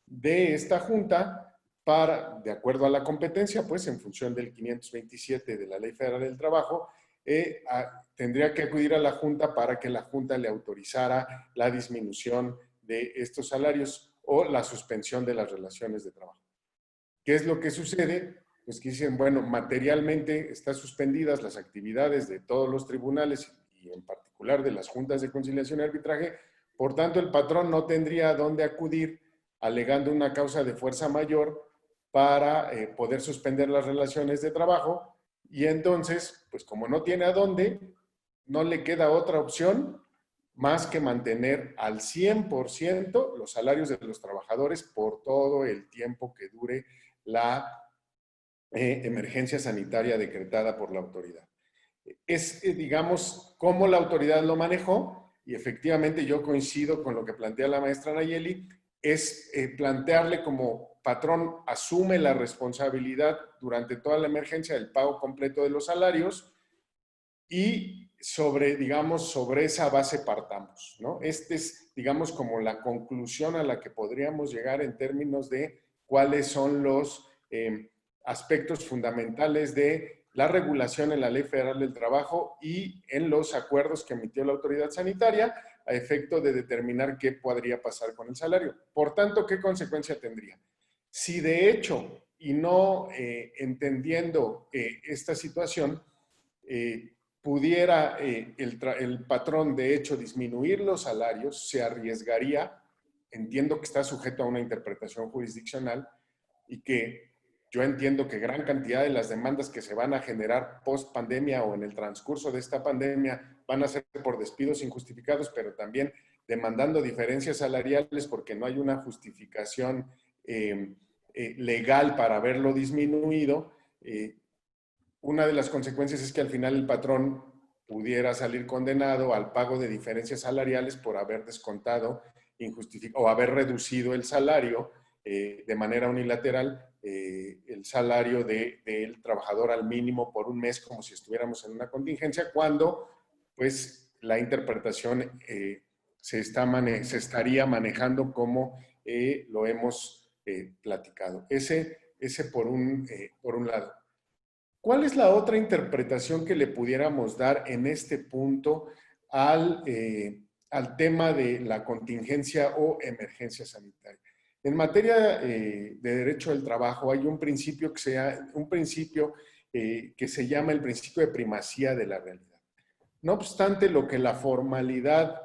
de esta junta para, de acuerdo a la competencia, pues en función del 527 de la Ley Federal del Trabajo, tendría que acudir a la junta para que la junta le autorizara la disminución de estos salarios o la suspensión de las relaciones de trabajo. ¿Qué es lo que sucede? Pues que dicen, bueno, materialmente están suspendidas las actividades de todos los tribunales y en particular de las juntas de conciliación y arbitraje, por tanto el patrón no tendría a dónde acudir alegando una causa de fuerza mayor para poder suspender las relaciones de trabajo, y entonces, pues como no tiene a dónde, no le queda otra opción más que mantener al 100% los salarios de los trabajadores por todo el tiempo que dure la emergencia sanitaria decretada por la autoridad. Es, digamos, cómo la autoridad lo manejó, y efectivamente yo coincido con lo que plantea la maestra Nayeli, es plantearle como patrón asume la responsabilidad durante toda la emergencia del pago completo de los salarios, y sobre, digamos, sobre esa base partamos, ¿no? Este es, digamos, como la conclusión a la que podríamos llegar en términos de cuáles son los aspectos fundamentales de la regulación en la Ley Federal del Trabajo y en los acuerdos que emitió la autoridad sanitaria a efecto de determinar qué podría pasar con el salario. Por tanto, ¿qué consecuencia tendría? Si de hecho, y no entendiendo esta situación, pudiera el patrón de hecho disminuir los salarios, se arriesgaría, entiendo que está sujeto a una interpretación jurisdiccional, y que yo entiendo que gran cantidad de las demandas que se van a generar post pandemia o en el transcurso de esta pandemia van a ser por despidos injustificados, pero también demandando diferencias salariales porque no hay una justificación legal para haberlo disminuido. Una de las consecuencias es que al final el patrón pudiera salir condenado al pago de diferencias salariales por haber descontado o haber reducido el salario de manera unilateral, el salario del trabajador al mínimo por un mes, como si estuviéramos en una contingencia, cuando pues la interpretación se estaría manejando como lo hemos platicado. Ese por un lado. ¿Cuál es la otra interpretación que le pudiéramos dar en este punto al tema de la contingencia o emergencia sanitaria? En materia de derecho del trabajo hay un principio que se llama el principio de primacía de la realidad. No obstante, lo que la formalidad,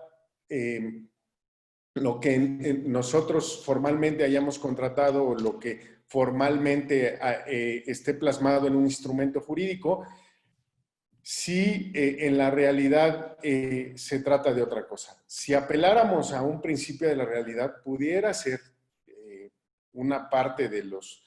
lo que nosotros formalmente hayamos contratado o lo que formalmente esté plasmado en un instrumento jurídico, si en la realidad se trata de otra cosa. Si apeláramos a un principio de la realidad, pudiera ser una parte de los,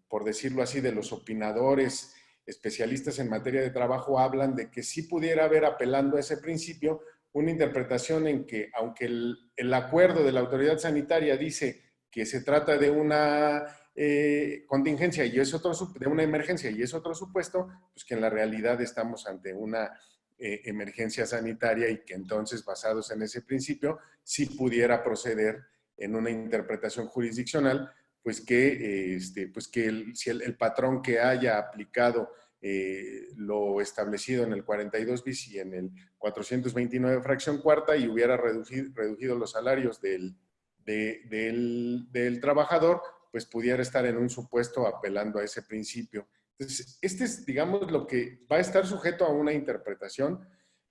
por decirlo así, de los opinadores especialistas en materia de trabajo hablan de que sí pudiera haber, apelando a ese principio, una interpretación en que, aunque el acuerdo de la autoridad sanitaria dice que se trata de una contingencia y es de una emergencia y es otro supuesto, pues que en la realidad estamos ante una emergencia sanitaria, y que entonces, basados en ese principio, sí pudiera proceder en una interpretación jurisdiccional, pues que, si el patrón que haya aplicado lo establecido en el 42 bis y en el 429 fracción cuarta y hubiera reducido los salarios del trabajador, pues pudiera estar en un supuesto apelando a ese principio. Entonces, este es, digamos, lo que va a estar sujeto a una interpretación.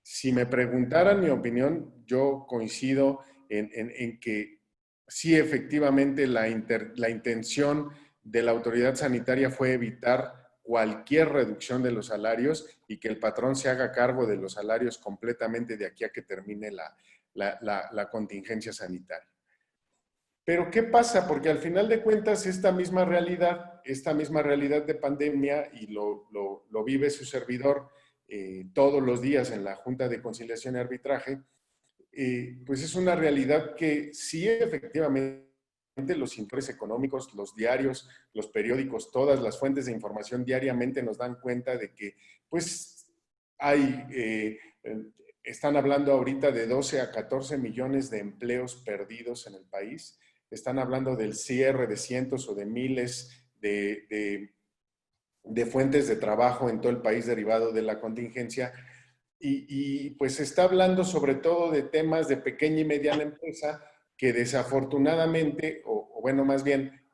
Si me preguntaran mi opinión, yo coincido en que sí, efectivamente, la intención de la autoridad sanitaria fue evitar cualquier reducción de los salarios y que el patrón se haga cargo de los salarios completamente de aquí a que termine la contingencia sanitaria. Pero ¿qué pasa? Porque al final de cuentas esta misma realidad de pandemia, y lo vive su servidor todos los días en la Junta de Conciliación y Arbitraje, pues es una realidad que sí, efectivamente, los informes económicos, los diarios, los periódicos, todas las fuentes de información diariamente nos dan cuenta de que pues están hablando ahorita de 12 a 14 millones de empleos perdidos en el país. Están hablando del cierre de cientos o de miles de fuentes de trabajo en todo el país derivado de la contingencia. Y pues se está hablando sobre todo de temas de pequeña y mediana empresa que desafortunadamente, o bueno, más bien,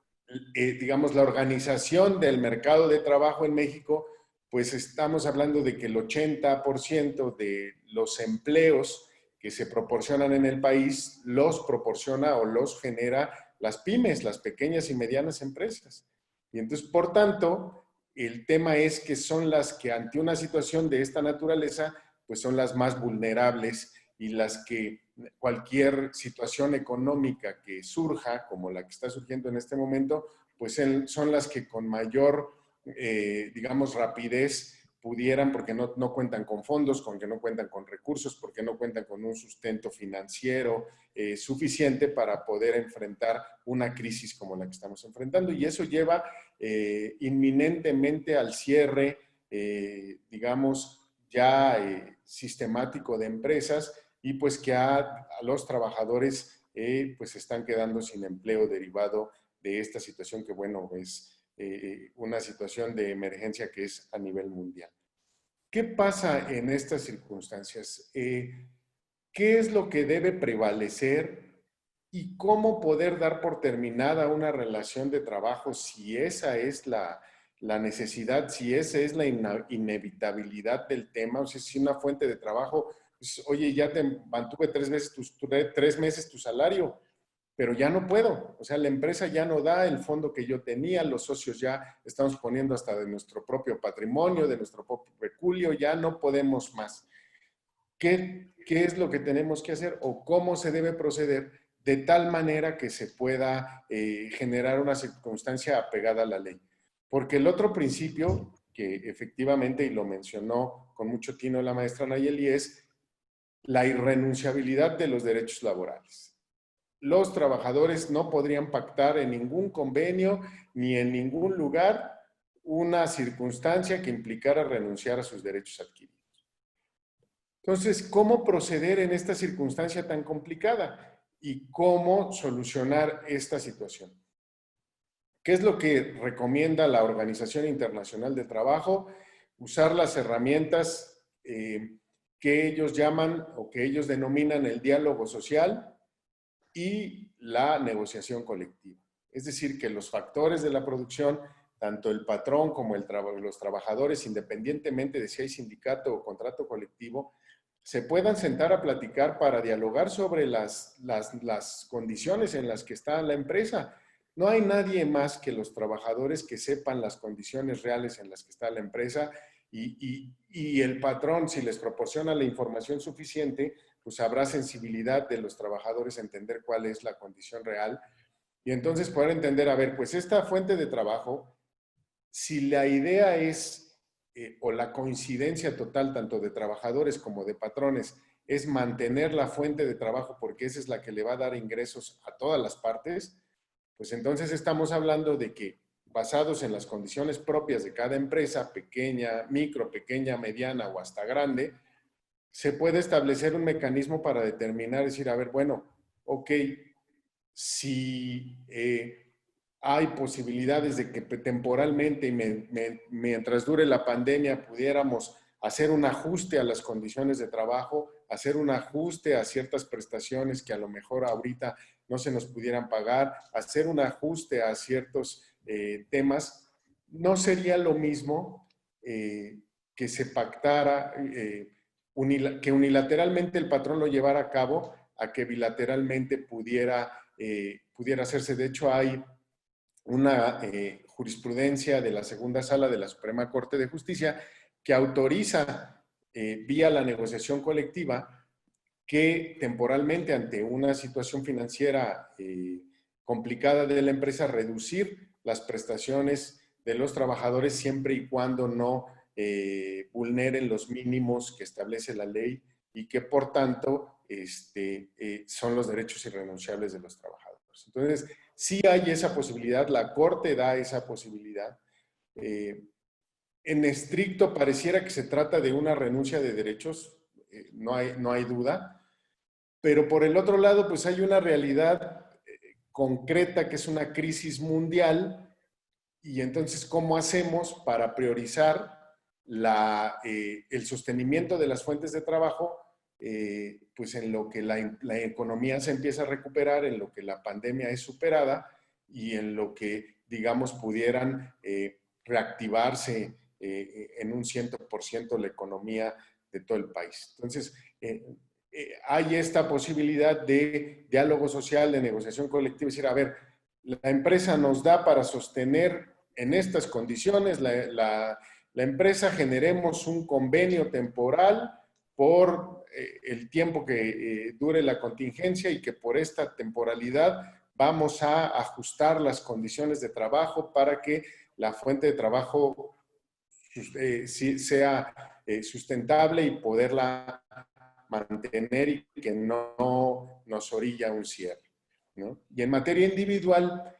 digamos, la organización del mercado de trabajo en México, pues estamos hablando de que el 80% de los empleos que se proporcionan en el país los proporciona o los genera las pymes, las pequeñas y medianas empresas. Y entonces, por tanto, el tema es que son las que ante una situación de esta naturaleza, pues son las más vulnerables y las que cualquier situación económica que surja, como la que está surgiendo en este momento, pues son las que con mayor, digamos, rapidez pudieran, porque no cuentan con fondos, porque no cuentan con recursos, porque no cuentan con un sustento financiero suficiente para poder enfrentar una crisis como la que estamos enfrentando. Y eso lleva inminentemente al cierre, digamos, ya sistemático de empresas, y pues que a los trabajadores pues están quedando sin empleo derivado de esta situación que, bueno, es una situación de emergencia que es a nivel mundial. ¿Qué pasa en estas circunstancias? ¿Qué es lo que debe prevalecer y cómo poder dar por terminada una relación de trabajo si esa es la necesidad, si esa es la inevitabilidad del tema? O sea, si una fuente de trabajo, pues, oye, ya te mantuve 3 meses tu salario, pero ya no puedo. O sea, la empresa ya no da el fondo que yo tenía, los socios ya estamos poniendo hasta de nuestro propio patrimonio, de nuestro propio peculio, ya no podemos más. ¿Qué es lo que tenemos que hacer o cómo se debe proceder de tal manera que se pueda generar una circunstancia apegada a la ley? Porque el otro principio, que efectivamente, y lo mencionó con mucho tino la maestra Nayeli, es la irrenunciabilidad de los derechos laborales. Los trabajadores no podrían pactar en ningún convenio ni en ningún lugar una circunstancia que implicara renunciar a sus derechos adquiridos. Entonces, ¿cómo proceder en esta circunstancia tan complicada? ¿Y cómo solucionar esta situación? ¿Qué es lo que recomienda la Organización Internacional del Trabajo? Usar las herramientas que ellos llaman o que ellos denominan el diálogo social y la negociación colectiva. Es decir, que los factores de la producción, tanto el patrón como los trabajadores, independientemente de si hay sindicato o contrato colectivo, se puedan sentar a platicar para dialogar sobre las condiciones en las que está la empresa. No hay nadie más que los trabajadores que sepan las condiciones reales en las que está la empresa, y el patrón, si les proporciona la información suficiente, pues habrá sensibilidad de los trabajadores a entender cuál es la condición real y entonces poder entender, a ver, pues esta fuente de trabajo, si la idea es, o la coincidencia total tanto de trabajadores como de patrones, es mantener la fuente de trabajo porque esa es la que le va a dar ingresos a todas las partes, pues entonces estamos hablando de que basados en las condiciones propias de cada empresa, pequeña, micro, pequeña, mediana o hasta grande, se puede establecer un mecanismo para determinar, decir, a ver, bueno, ok, si hay posibilidades de que temporalmente y mientras dure la pandemia pudiéramos hacer un ajuste a las condiciones de trabajo, hacer un ajuste a ciertas prestaciones que a lo mejor ahorita no se nos pudieran pagar, hacer un ajuste a ciertos temas, no sería lo mismo que se pactara, que unilateralmente el patrón lo llevara a cabo, a que bilateralmente pudiera hacerse. De hecho, hay una jurisprudencia de la segunda sala de la Suprema Corte de Justicia que autoriza vía la negociación colectiva que temporalmente ante una situación financiera complicada de la empresa reducir las prestaciones de los trabajadores siempre y cuando no vulneren los mínimos que establece la ley y que por tanto son los derechos irrenunciables de los trabajadores. Entonces, sí hay esa posibilidad, la Corte da esa posibilidad. En estricto pareciera que se trata de una renuncia de derechos, no hay duda, pero por el otro lado, pues hay una realidad concreta que es una crisis mundial y entonces, ¿cómo hacemos para priorizar el sostenimiento de las fuentes de trabajo pues en lo que la economía se empieza a recuperar, en lo que la pandemia es superada y en lo que, digamos, pudieran reactivarse en un 100% la economía de todo el país? Entonces, hay esta posibilidad de diálogo social, de negociación colectiva, es decir, a ver, la empresa nos da para sostener en estas condiciones, la empresa generemos un convenio temporal por el tiempo que dure la contingencia y que por esta temporalidad vamos a ajustar las condiciones de trabajo para que la fuente de trabajo sea sustentable y poderla mantener y que no nos orilla a un cierre, ¿no? Y en materia individual,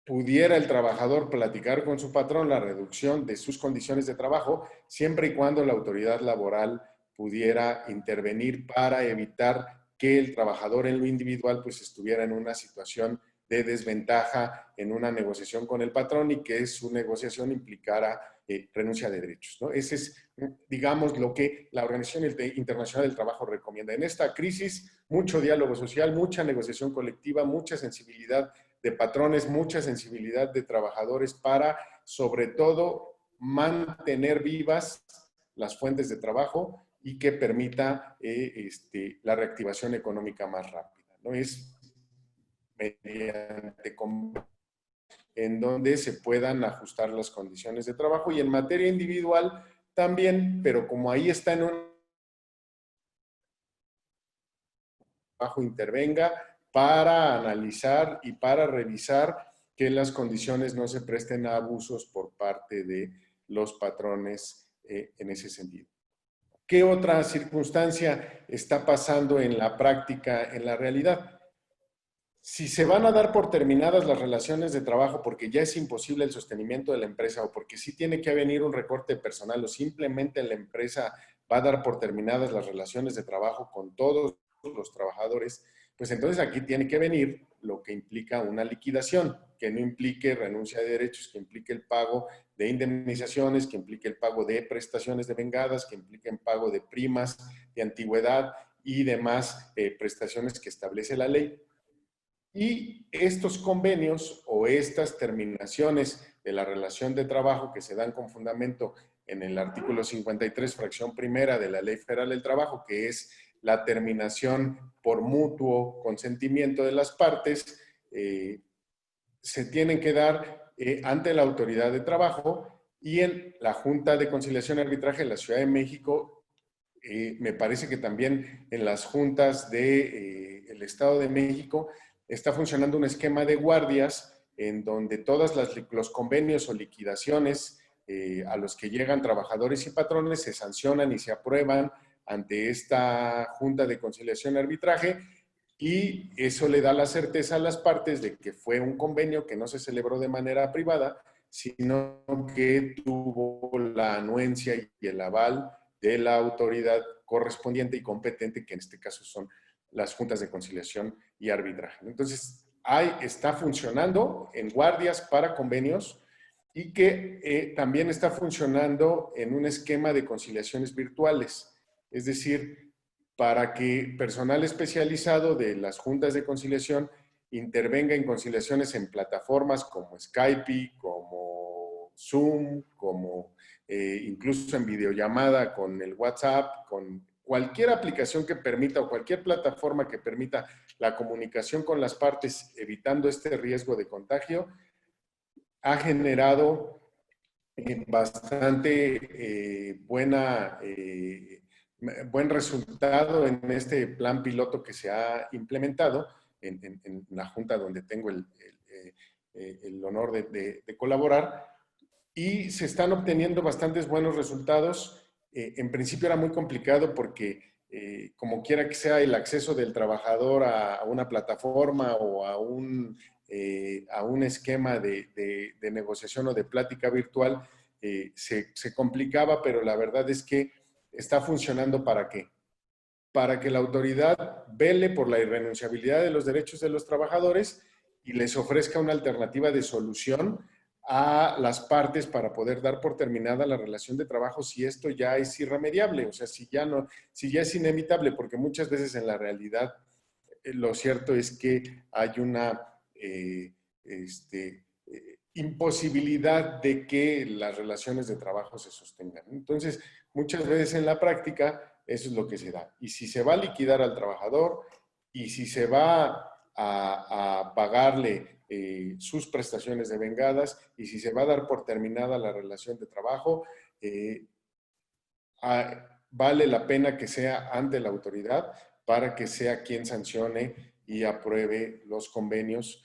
pudiera el trabajador platicar con su patrón la reducción de sus condiciones de trabajo, siempre y cuando la autoridad laboral pudiera intervenir para evitar que el trabajador en lo individual pues estuviera en una situación de desventaja en una negociación con el patrón y que su negociación implicara renuncia de derechos, ¿no? Ese es, digamos, lo que la Organización Internacional del Trabajo recomienda. En esta crisis, mucho diálogo social, mucha negociación colectiva, mucha sensibilidad de patrones, mucha sensibilidad de trabajadores para, sobre todo, mantener vivas las fuentes de trabajo y que permita la reactivación económica más rápida, ¿no? Es mediante en donde se puedan ajustar las condiciones de trabajo y en materia individual también, pero como ahí está en un trabajo intervenga para analizar y para revisar que las condiciones no se presten a abusos por parte de los patrones en ese sentido. ¿Qué otra circunstancia está pasando en la práctica, en la realidad? Si se van a dar por terminadas las relaciones de trabajo porque ya es imposible el sostenimiento de la empresa o porque sí tiene que venir un recorte personal o simplemente la empresa va a dar por terminadas las relaciones de trabajo con todos los trabajadores, pues entonces aquí tiene que venir lo que implica una liquidación, que no implique renuncia de derechos, que implique el pago de indemnizaciones, que implique el pago de prestaciones devengadas, que implique el pago de primas de antigüedad y demás prestaciones que establece la ley. Y estos convenios o estas terminaciones de la relación de trabajo que se dan con fundamento en el artículo 53, fracción primera de la Ley Federal del Trabajo, que es la terminación por mutuo consentimiento de las partes, se tienen que dar ante la autoridad de trabajo y en la Junta de Conciliación y Arbitraje de la Ciudad de México, me parece que también en las juntas del Estado de México, está funcionando un esquema de guardias en donde todos los convenios o liquidaciones a los que llegan trabajadores y patrones se sancionan y se aprueban ante esta Junta de Conciliación y Arbitraje y eso le da la certeza a las partes de que fue un convenio que no se celebró de manera privada, sino que tuvo la anuencia y el aval de la autoridad correspondiente y competente, que en este caso son las juntas de conciliación y arbitraje. Entonces, está funcionando en guardias para convenios y que también está funcionando en un esquema de conciliaciones virtuales, es decir, para que personal especializado de las juntas de conciliación intervenga en conciliaciones en plataformas como Skype, como Zoom, como incluso en videollamada con el WhatsApp, con cualquier aplicación que permita o cualquier plataforma que permita la comunicación con las partes, evitando este riesgo de contagio, ha generado bastante buen resultado en este plan piloto que se ha implementado en la junta donde tengo el honor de colaborar, y se están obteniendo bastantes buenos resultados. En principio era muy complicado porque como quiera que sea el acceso del trabajador a una plataforma o a un esquema de negociación o de plática virtual, se complicaba, pero la verdad es que está funcionando. ¿Para qué? Para que la autoridad vele por la irrenunciabilidad de los derechos de los trabajadores y les ofrezca una alternativa de solución a las partes para poder dar por terminada la relación de trabajo si esto ya es irremediable, o sea, si ya es inevitable, porque muchas veces en la realidad lo cierto es que hay una imposibilidad de que las relaciones de trabajo se sostengan. Entonces, muchas veces en la práctica eso es lo que se da. Y si se va a liquidar al trabajador y si se va a pagarle sus prestaciones de vengadas y si se va a dar por terminada la relación de trabajo, vale la pena que sea ante la autoridad para que sea quien sancione y apruebe los convenios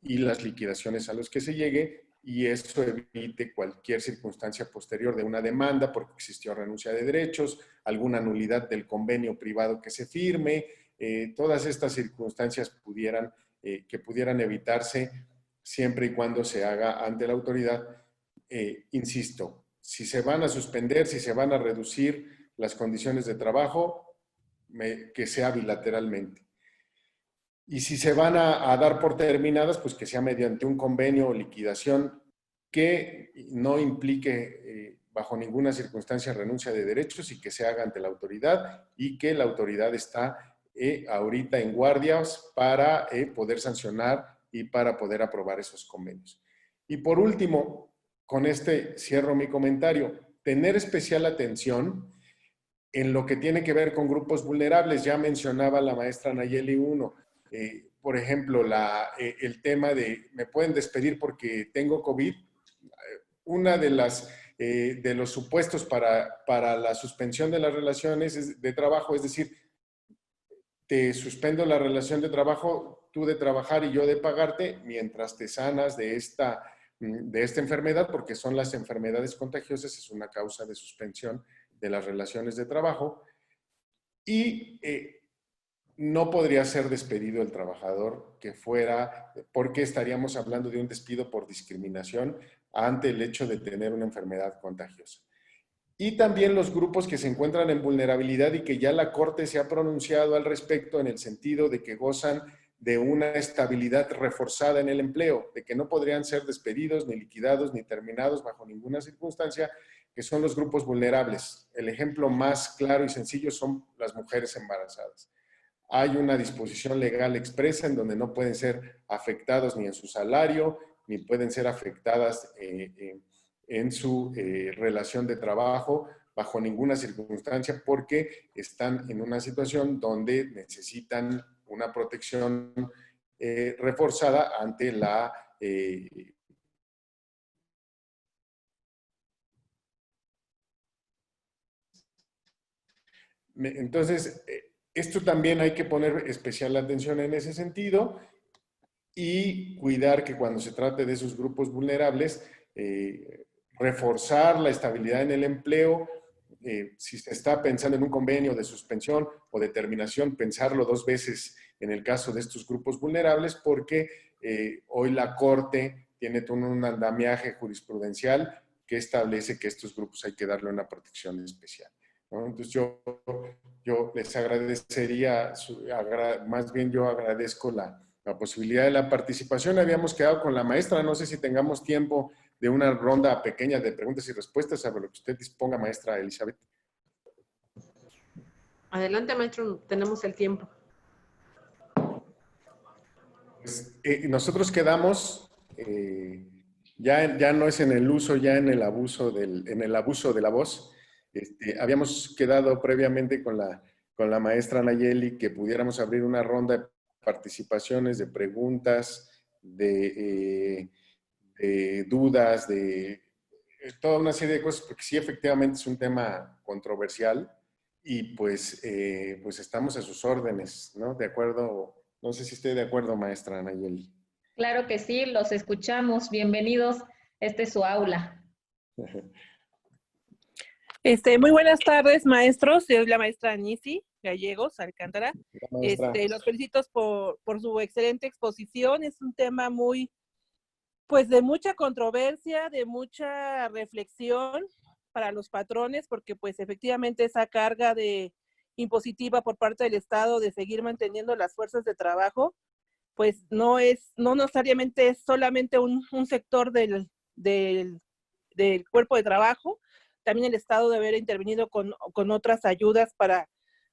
y las liquidaciones a los que se llegue, y eso evite cualquier circunstancia posterior de una demanda porque existió renuncia de derechos, alguna nulidad del convenio privado que se firme. Todas estas circunstancias que pudieran evitarse siempre y cuando se haga ante la autoridad. Insisto, si se van a suspender, si se van a reducir las condiciones de trabajo, que sea bilateralmente. Y si se van a dar por terminadas, pues que sea mediante un convenio o liquidación que no implique bajo ninguna circunstancia renuncia de derechos y que se haga ante la autoridad, y que la autoridad está ahorita en guardias para poder sancionar y para poder aprobar esos convenios. Y por último, con este cierro mi comentario, tener especial atención en lo que tiene que ver con grupos vulnerables. Ya mencionaba la maestra Nayeli uno. Por ejemplo, el tema de me pueden despedir porque tengo COVID. Una de los supuestos para la suspensión de las relaciones de trabajo, es decir, te suspendo la relación de trabajo, tú de trabajar y yo de pagarte, mientras te sanas de esta enfermedad, porque son las enfermedades contagiosas, es una causa de suspensión de las relaciones de trabajo. Y no podría ser despedido el trabajador porque estaríamos hablando de un despido por discriminación ante el hecho de tener una enfermedad contagiosa. Y también los grupos que se encuentran en vulnerabilidad y que ya la Corte se ha pronunciado al respecto, en el sentido de que gozan de una estabilidad reforzada en el empleo, de que no podrían ser despedidos, ni liquidados, ni terminados bajo ninguna circunstancia, que son los grupos vulnerables. El ejemplo más claro y sencillo son las mujeres embarazadas. Hay una disposición legal expresa en donde no pueden ser afectados ni en su salario, ni pueden ser afectadas en su relación de trabajo bajo ninguna circunstancia, porque están en una situación donde necesitan una protección reforzada ante la entonces, esto también hay que poner especial atención en ese sentido y cuidar que cuando se trate de esos grupos vulnerables, reforzar la estabilidad en el empleo. Si se está pensando en un convenio de suspensión o de terminación, pensarlo 2 veces en el caso de estos grupos vulnerables, porque hoy la Corte tiene todo un andamiaje jurisprudencial que establece que a estos grupos hay que darle una protección especial, ¿no? Entonces yo les agradecería, más bien yo agradezco la posibilidad de la participación. Habíamos quedado con la maestra, no sé si tengamos tiempo de una ronda pequeña de preguntas y respuestas, a lo que usted disponga, maestra Elizabeth. Adelante, maestro, tenemos el tiempo. Pues, nosotros quedamos, ya no es en el uso, ya en el abuso de la voz, Habíamos quedado previamente con la maestra Nayeli que pudiéramos abrir una ronda de participaciones, de preguntas, de dudas, de toda una serie de cosas, porque sí, efectivamente es un tema controversial y pues estamos a sus órdenes, ¿no? De acuerdo, no sé si estoy de acuerdo, maestra Nayeli. Claro que sí, los escuchamos. Bienvenidos. Este es su aula. Muy buenas tardes, maestros. Soy la maestra Anisi Gallegos Alcántara. Los felicito por su excelente exposición. Es un tema muy, pues, de mucha controversia, de mucha reflexión para los patrones, porque pues efectivamente esa carga impositiva por parte del Estado de seguir manteniendo las fuerzas de trabajo, pues no necesariamente es solamente un sector del cuerpo de trabajo. También el Estado debe haber intervenido con otras ayudas para,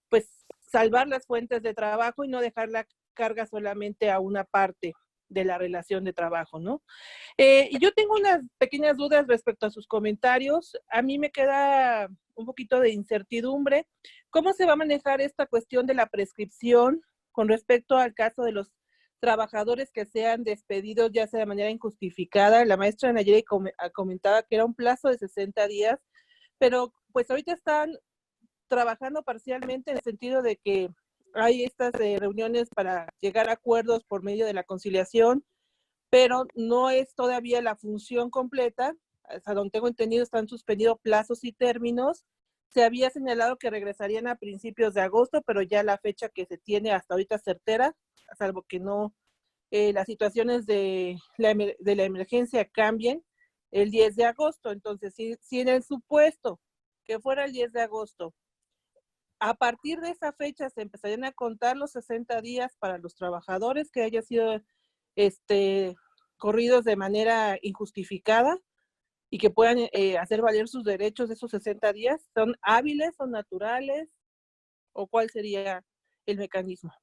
pues, salvar las fuentes de trabajo y no dejar la carga solamente a una parte de la relación de trabajo, ¿no? Y yo tengo unas pequeñas dudas respecto a sus comentarios. A mí me queda un poquito de incertidumbre. ¿Cómo se va a manejar esta cuestión de la prescripción con respecto al caso de los trabajadores que sean despedidos ya sea de manera injustificada? La maestra Nayeli comentaba que era un plazo de 60 días, pero pues ahorita están trabajando parcialmente en el sentido de que hay estas reuniones para llegar a acuerdos por medio de la conciliación, pero no es todavía la función completa. Hasta donde tengo entendido están suspendidos plazos y términos. Se había señalado que regresarían a principios de agosto, pero ya la fecha que se tiene hasta ahorita certera, salvo que no las situaciones de la emergencia cambien, el 10 de agosto. Entonces, si en el supuesto que fuera el 10 de agosto, a partir de esa fecha se empezarían a contar los 60 días para los trabajadores que hayan sido corridos de manera injustificada y que puedan hacer valer sus derechos de esos 60 días. ¿Son hábiles, son naturales? ¿O cuál sería el mecanismo?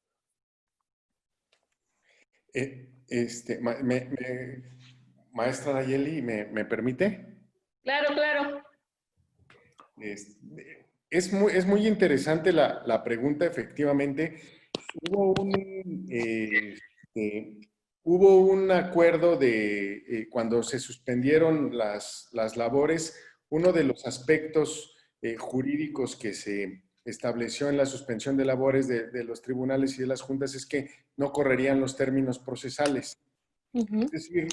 Maestra Nayeli, ¿me permite? Claro, claro. Es muy interesante la pregunta, efectivamente. Hubo un acuerdo de cuando se suspendieron las labores, uno de los aspectos jurídicos que se estableció en la suspensión de labores de los tribunales y de las juntas es que no correrían los términos procesales. Es decir,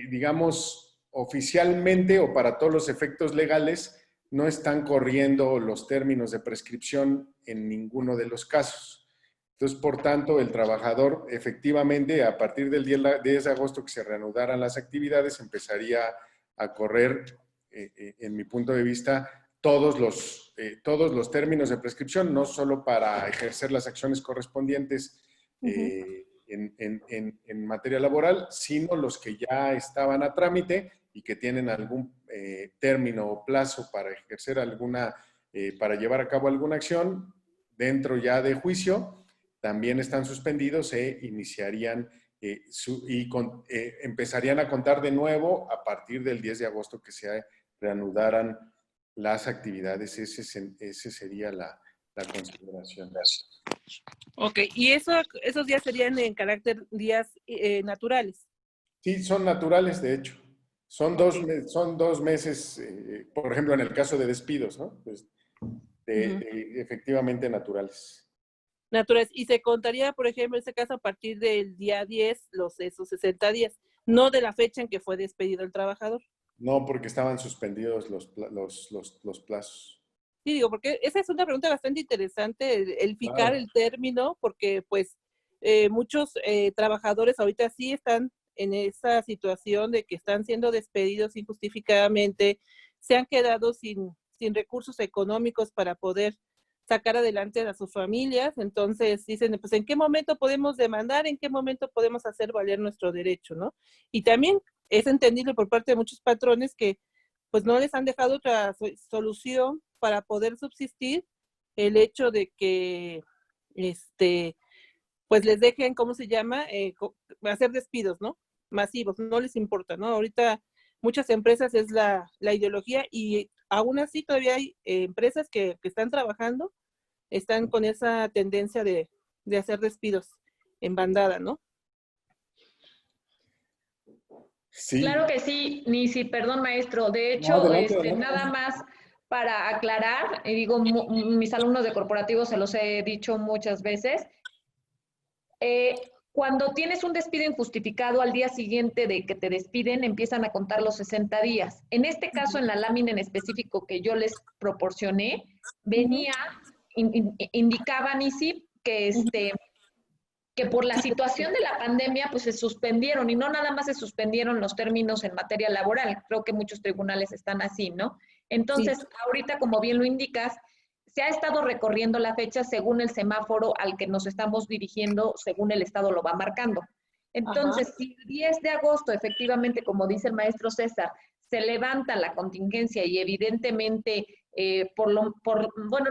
digamos, oficialmente o para todos los efectos legales, no están corriendo los términos de prescripción en ninguno de los casos. Entonces, por tanto, el trabajador efectivamente, a partir del 10 de agosto que se reanudaran las actividades, empezaría a correr, en mi punto de vista, todos los términos de prescripción, no solo para ejercer las acciones correspondientes en materia laboral, sino los que ya estaban a trámite y que tienen algún término o plazo para ejercer para llevar a cabo alguna acción dentro ya de juicio, también están suspendidos e iniciarían empezarían a contar de nuevo a partir del 10 de agosto que se reanudaran las actividades. Ese sería la consideración. Ok, ¿y esos días serían en carácter días naturales? Sí, son naturales, de hecho. Son dos meses, por ejemplo, en el caso de despidos, ¿no? Pues, efectivamente naturales. Naturales. Y se contaría, por ejemplo, en este caso, a partir del día 10, esos 60 días, no de la fecha en que fue despedido el trabajador. No, porque estaban suspendidos los plazos. Sí, digo, porque esa es una pregunta bastante interesante, el fijar Claro. el término, porque pues muchos trabajadores ahorita sí están en esa situación de que están siendo despedidos injustificadamente, se han quedado sin recursos económicos para poder sacar adelante a sus familias. Entonces dicen, pues, ¿en qué momento podemos demandar? ¿En qué momento podemos hacer valer nuestro derecho, no? Y también es entendible por parte de muchos patrones que pues no les han dejado otra solución para poder subsistir, el hecho de que pues les dejen, ¿cómo se llama? Hacer despidos, ¿no? Masivos, no les importa, ¿no? Ahorita muchas empresas es la ideología, y aún así todavía hay empresas que están trabajando, están con esa tendencia de hacer despidos en bandada, ¿no? Sí. Claro que sí, Nisi, perdón, maestro. De hecho, No, adelante, adelante. nada más para aclarar, y digo, mis alumnos de corporativo se los he dicho muchas veces, cuando tienes un despido injustificado al día siguiente de que te despiden, empiezan a contar los 60 días. En este caso, en la lámina en específico que yo les proporcioné, venía, indicaba, Nisi, que por la situación de la pandemia, pues se suspendieron, y no nada más se suspendieron los términos en materia laboral, creo que muchos tribunales están así, ¿no? Entonces, sí, ahorita, como bien lo indicas, se ha estado recorriendo la fecha según el semáforo al que nos estamos dirigiendo, según el Estado lo va marcando. Entonces, ajá, si el 10 de agosto, efectivamente, como dice el maestro César, se levanta la contingencia y evidentemente, bueno,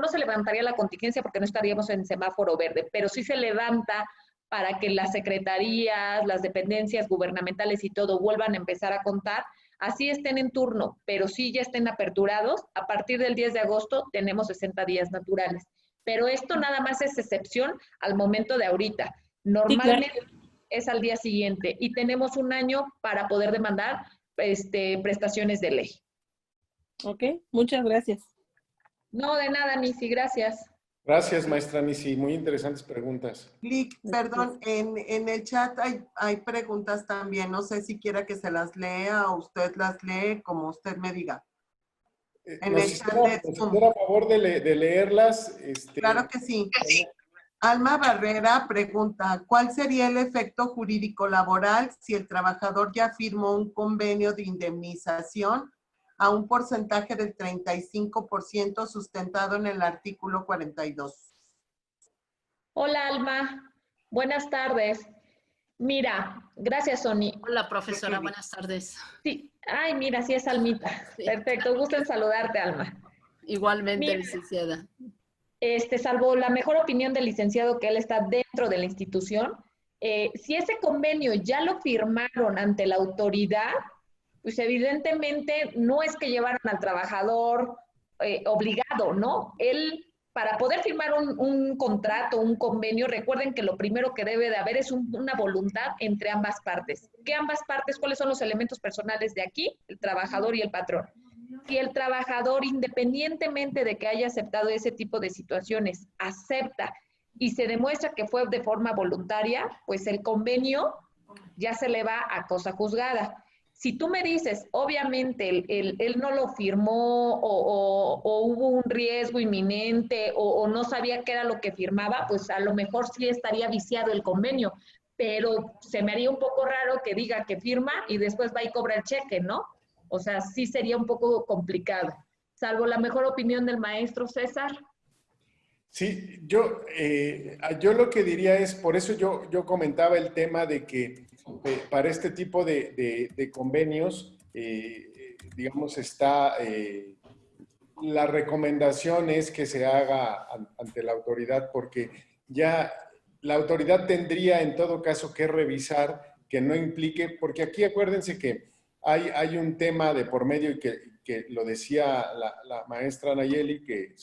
no se levantaría la contingencia porque no estaríamos en semáforo verde, pero sí se levanta para que las secretarías, las dependencias gubernamentales y todo vuelvan a empezar a contar, así estén en turno, pero sí ya estén aperturados, a partir del 10 de agosto tenemos 60 días naturales. Pero esto nada más es excepción al momento de ahorita. Normalmente sí, claro, es al día siguiente y tenemos un año para poder demandar prestaciones de ley. Ok, muchas gracias. No, de nada, Nisi, gracias. Gracias, maestra Nisi. Muy interesantes preguntas. Lick, perdón, en el chat hay preguntas también. No sé si quiera que se las lea o usted las lee, como usted me diga. En el chat de Zoom. A favor de leerlas. Claro que sí. Alma Barrera pregunta, ¿cuál sería el efecto jurídico laboral si el trabajador ya firmó un convenio de indemnización a un porcentaje del 35% sustentado en el artículo 42? Hola, Alma. Buenas tardes. Mira, gracias, Sony. Hola, profesora. Buenas tardes. Sí. Ay, mira, sí es Almita. Sí. Perfecto. Gusto en saludarte, Alma. Igualmente, mira, licenciada. Salvo la mejor opinión del licenciado que él está dentro de la institución, si ese convenio ya lo firmaron ante la autoridad, pues evidentemente no es que llevaran al trabajador obligado, ¿no? Él, para poder firmar un contrato, un convenio, recuerden que lo primero que debe de haber es una voluntad entre ambas partes. ¿Qué ambas partes? ¿Cuáles son los elementos personales de aquí? El trabajador y el patrón. Si el trabajador, independientemente de que haya aceptado ese tipo de situaciones, acepta y se demuestra que fue de forma voluntaria, pues el convenio ya se le va a cosa juzgada. Si tú me dices, obviamente, él no lo firmó o hubo un riesgo inminente o no sabía qué era lo que firmaba, pues a lo mejor sí estaría viciado el convenio, pero se me haría un poco raro que diga que firma y después va y cobra el cheque, ¿no? O sea, sí sería un poco complicado. Salvo la mejor opinión del maestro César. Sí, yo lo que diría es, por eso yo comentaba el tema de que para este tipo de convenios, digamos, la recomendación es que se haga ante la autoridad, porque ya la autoridad tendría en todo caso que revisar que no implique, porque aquí acuérdense que hay un tema de por medio y que lo decía la maestra Nayeli, que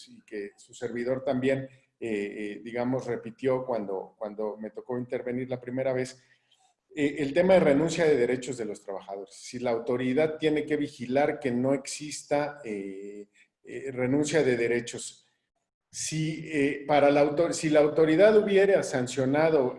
su servidor también, digamos, repitió cuando me tocó intervenir la primera vez, el tema de renuncia de derechos de los trabajadores. Si la autoridad tiene que vigilar que no exista renuncia de derechos. Si la autoridad hubiera sancionado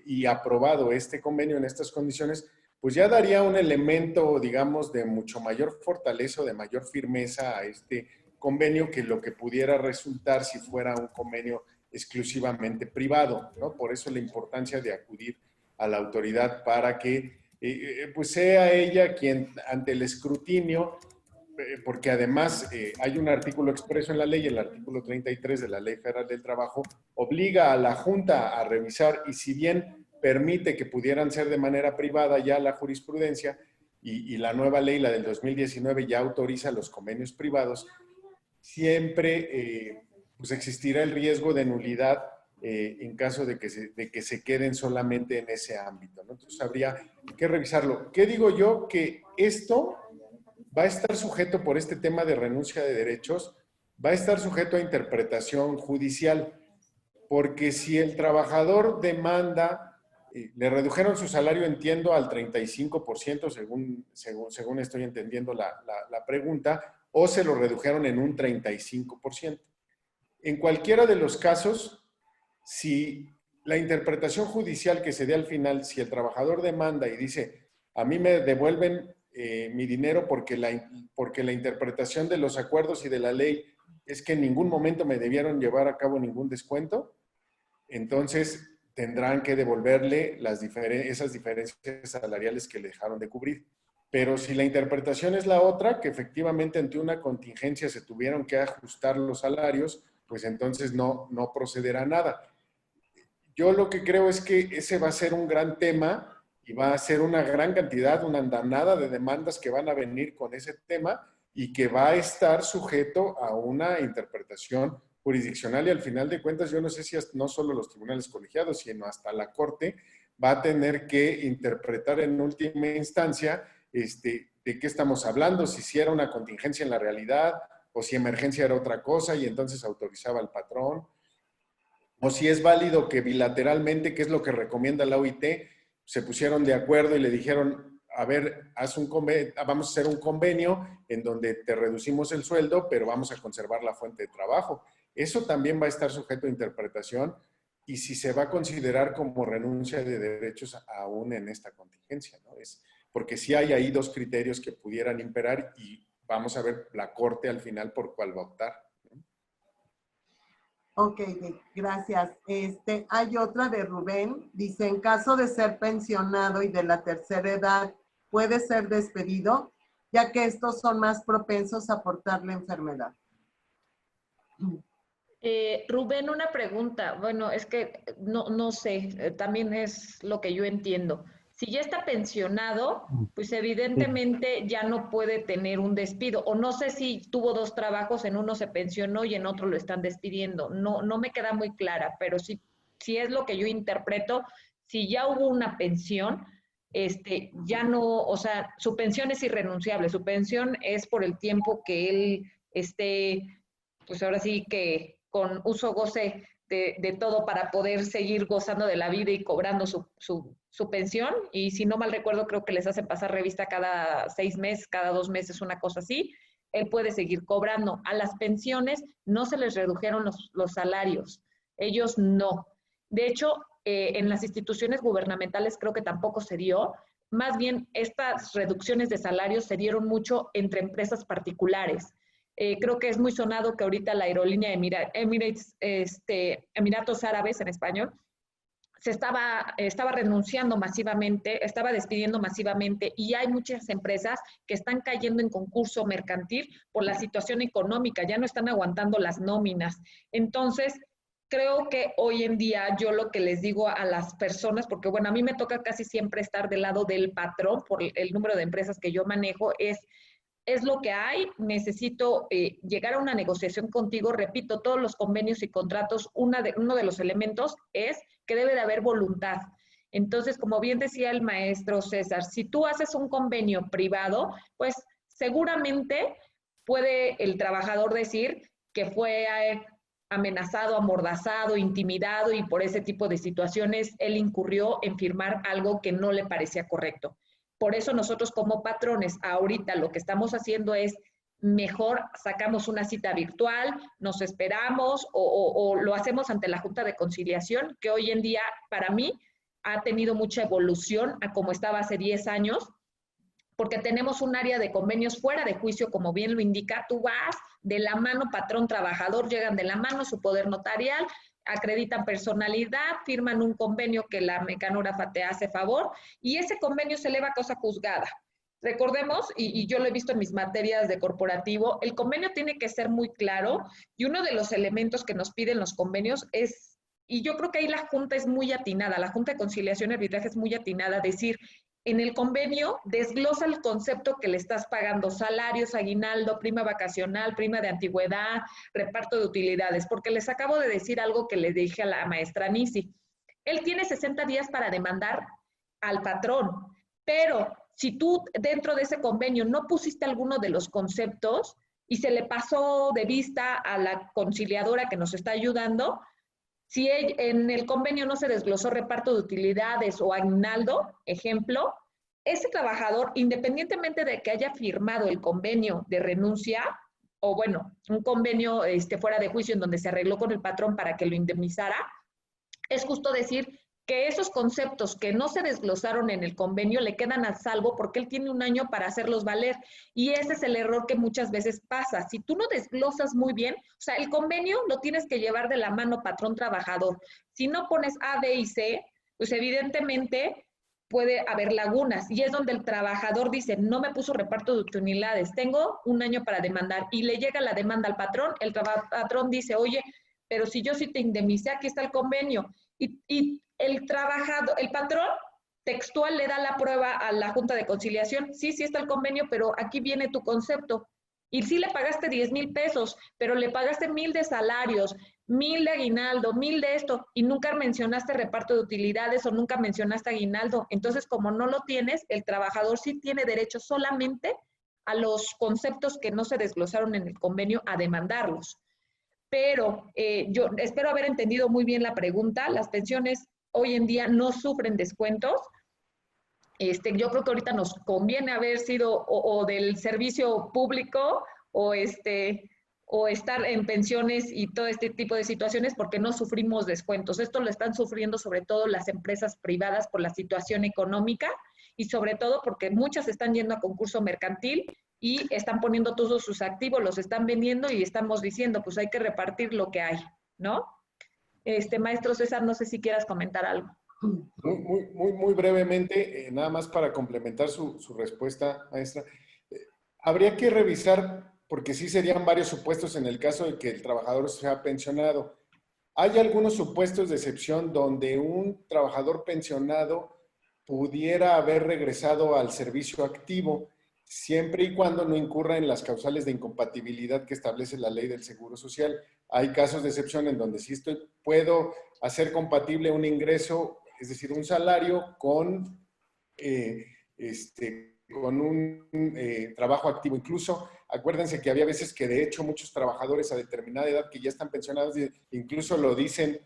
y aprobado este convenio en estas condiciones, pues ya daría un elemento, digamos, de mucho mayor fortaleza, de mayor firmeza a este convenio que lo que pudiera resultar si fuera un convenio exclusivamente privado, ¿no? Por eso la importancia de acudir a la autoridad para que pues sea ella quien ante el escrutinio, porque además hay un artículo expreso en la ley, el artículo 33 de la Ley Federal del Trabajo, obliga a la Junta a revisar, y si bien permite que pudieran ser de manera privada ya la jurisprudencia, y la nueva ley, la del 2019, ya autoriza los convenios privados, siempre pues existirá el riesgo de nulidad en caso de que se queden solamente en ese ámbito, ¿no? Entonces habría que revisarlo. ¿Qué digo yo? Que esto va a estar sujeto por este tema de renuncia de derechos, va a estar sujeto a interpretación judicial, porque si el trabajador demanda, le redujeron su salario, entiendo, al 35%, según estoy entendiendo la pregunta, o se lo redujeron en un 35%. En cualquiera de los casos, si la interpretación judicial que se dé al final, si el trabajador demanda y dice, a mí me devuelven mi dinero porque la interpretación de los acuerdos y de la ley es que en ningún momento me debieron llevar a cabo ningún descuento, entonces tendrán que devolverle esas diferencias salariales que le dejaron de cubrir. Pero si la interpretación es la otra, que efectivamente ante una contingencia se tuvieron que ajustar los salarios, pues entonces no procederá nada. Yo lo que creo es que ese va a ser un gran tema y va a ser una gran cantidad, una andanada de demandas que van a venir con ese tema y que va a estar sujeto a una interpretación jurisdiccional y al final de cuentas yo no sé si no solo los tribunales colegiados, sino hasta la Corte va a tener que interpretar en última instancia de qué estamos hablando, si era una contingencia en la realidad o si emergencia era otra cosa y entonces autorizaba al patrón, o si es válido que bilateralmente, que es lo que recomienda la OIT, se pusieron de acuerdo y le dijeron, a ver, vamos a hacer un convenio en donde te reducimos el sueldo, pero vamos a conservar la fuente de trabajo. Eso también va a estar sujeto a interpretación y si se va a considerar como renuncia de derechos aún en esta contingencia, ¿no? Porque sí hay ahí dos criterios que pudieran imperar y vamos a ver la Corte al final por cuál va a optar. Ok, gracias. Hay otra de Rubén. Dice, en caso de ser pensionado y de la tercera edad, ¿puede ser despedido? Ya que estos son más propensos a portar la enfermedad. Rubén, una pregunta. Bueno, es que no sé, también es lo que yo entiendo. Si ya está pensionado, pues evidentemente ya no puede tener un despido. O no sé si tuvo dos trabajos, en uno se pensionó y en otro lo están despidiendo. No me queda muy clara, pero si es lo que yo interpreto, si ya hubo una pensión, ya no, o sea, su pensión es irrenunciable. Su pensión es por el tiempo que él esté, pues ahora sí que con uso goce de todo para poder seguir gozando de la vida y cobrando su pensión. Y si no mal recuerdo, creo que les hacen pasar revista cada 6 meses, cada 2 meses, una cosa así. Él puede seguir cobrando. A las pensiones no se les redujeron los salarios. Ellos no. De hecho, en las instituciones gubernamentales creo que tampoco se dio. Más bien, estas reducciones de salarios se dieron mucho entre empresas particulares. Creo que es muy sonado que ahorita la aerolínea Emiratos Árabes en español, estaba renunciando masivamente, estaba despidiendo masivamente y hay muchas empresas que están cayendo en concurso mercantil por la situación económica, ya no están aguantando las nóminas. Entonces, creo que hoy en día yo lo que les digo a las personas, porque bueno, a mí me toca casi siempre estar del lado del patrón por el número de empresas que yo manejo, es lo que hay, necesito llegar a una negociación contigo, repito, todos los convenios y contratos, uno de los elementos es que debe de haber voluntad. Entonces, como bien decía el maestro César, si tú haces un convenio privado, pues seguramente puede el trabajador decir que fue amenazado, amordazado, intimidado y por ese tipo de situaciones él incurrió en firmar algo que no le parecía correcto. Por eso nosotros como patrones ahorita lo que estamos haciendo es mejor sacamos una cita virtual, nos esperamos o lo hacemos ante la Junta de Conciliación, que hoy en día para mí ha tenido mucha evolución a como estaba hace 10 años, porque tenemos un área de convenios fuera de juicio, como bien lo indica, tú vas de la mano patrón-trabajador, llegan de la mano su poder notarial, acreditan personalidad, firman un convenio que la mecanógrafa te hace favor y ese convenio se eleva a cosa juzgada. Recordemos, y yo lo he visto en mis materias de corporativo, el convenio tiene que ser muy claro y uno de los elementos que nos piden los convenios es, y yo creo que ahí la Junta es muy atinada, la Junta de Conciliación y Arbitraje es muy atinada, decir, en el convenio desglosa el concepto que le estás pagando, salarios, aguinaldo, prima vacacional, prima de antigüedad, reparto de utilidades, porque les acabo de decir algo que le dije a la maestra Nisi. Él tiene 60 días para demandar al patrón, pero Si tú dentro de ese convenio no pusiste alguno de los conceptos y se le pasó de vista a la conciliadora que nos está ayudando, si en el convenio no se desglosó reparto de utilidades o aguinaldo, ejemplo, ese trabajador, independientemente de que haya firmado el convenio de renuncia, o bueno, un convenio fuera de juicio en donde se arregló con el patrón para que lo indemnizara, es justo decir que esos conceptos que no se desglosaron en el convenio le quedan a salvo porque él tiene un año para hacerlos valer. Y ese es el error que muchas veces pasa. Si tú no desglosas muy bien, o sea, el convenio lo tienes que llevar de la mano patrón-trabajador. Si no pones A, B y C, pues evidentemente puede haber lagunas. Y es donde el trabajador dice, no me puso reparto de utilidades, tengo un año para demandar. Y le llega la demanda al patrón, el patrón dice, oye, pero si yo sí te indemnicé, aquí está el convenio. Y el patrón textual le da la prueba a la Junta de Conciliación, sí está el convenio, pero aquí viene tu concepto. Y sí le pagaste 10,000 pesos, pero le pagaste 1,000 de salarios, 1,000 de aguinaldo, 1,000 de esto, y nunca mencionaste reparto de utilidades o nunca mencionaste aguinaldo. Entonces, como no lo tienes, el trabajador sí tiene derecho solamente a los conceptos que no se desglosaron en el convenio a demandarlos. Pero yo espero haber entendido muy bien la pregunta. Las pensiones hoy en día no sufren descuentos. Yo creo que ahorita nos conviene haber sido o del servicio público o estar en pensiones y todo este tipo de situaciones porque no sufrimos descuentos. Esto lo están sufriendo sobre todo las empresas privadas por la situación económica y sobre todo porque muchas están yendo a concurso mercantil y están poniendo todos sus activos, los están vendiendo y estamos diciendo, pues hay que repartir lo que hay, ¿no? Maestro César, no sé si quieras comentar algo. Muy brevemente, nada más para complementar su respuesta, maestra. Habría que revisar, porque sí serían varios supuestos en el caso de que el trabajador sea pensionado. Hay algunos supuestos de excepción donde un trabajador pensionado pudiera haber regresado al servicio activo, siempre y cuando no incurra en las causales de incompatibilidad que establece la ley del Seguro Social. Hay casos de excepción en donde sí puedo hacer compatible un ingreso, es decir, un salario con un trabajo activo. Incluso, acuérdense que había veces que de hecho muchos trabajadores a determinada edad que ya están pensionados, incluso lo dicen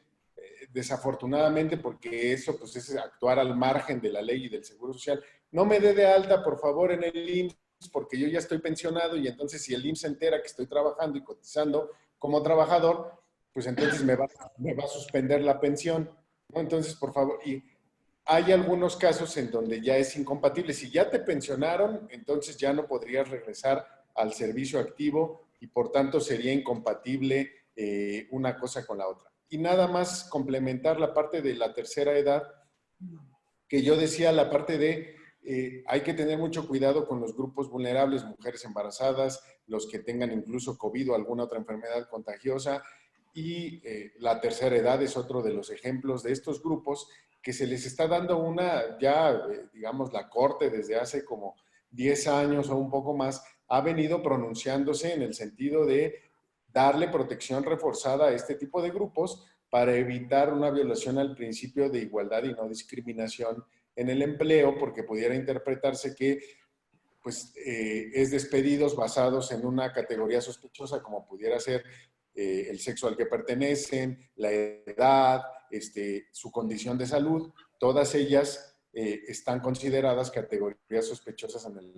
desafortunadamente porque eso pues es actuar al margen de la ley y del Seguro Social. No me dé de alta, por favor, en el IMSS porque yo ya estoy pensionado y entonces si el IMSS se entera que estoy trabajando y cotizando como trabajador, pues entonces me va a suspender la pensión, ¿no? Entonces, por favor, y hay algunos casos en donde ya es incompatible. Si ya te pensionaron, entonces ya no podrías regresar al servicio activo y por tanto sería incompatible una cosa con la otra. Y nada más complementar la parte de la tercera edad, que yo decía, la parte de hay que tener mucho cuidado con los grupos vulnerables, mujeres embarazadas, los que tengan incluso COVID o alguna otra enfermedad contagiosa, y la tercera edad es otro de los ejemplos de estos grupos que se les está dando digamos, la Corte desde hace como 10 años o un poco más, ha venido pronunciándose en el sentido de darle protección reforzada a este tipo de grupos para evitar una violación al principio de igualdad y no discriminación en el empleo, porque pudiera interpretarse que pues, es despedidos basados en una categoría sospechosa, como pudiera ser el sexo al que pertenecen, la edad, su condición de salud, todas ellas están consideradas categorías sospechosas en el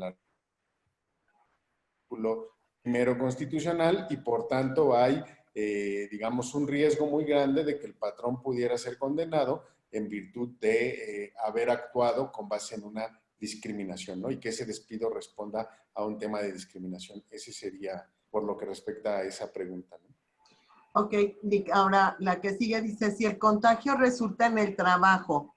artículo primero constitucional y por tanto hay, digamos, un riesgo muy grande de que el patrón pudiera ser condenado en virtud de haber actuado con base en una discriminación, ¿no? Y que ese despido responda a un tema de discriminación. Ese sería por lo que respecta a esa pregunta, ¿no? Ok, ahora la que sigue dice, si el contagio resulta en el trabajo,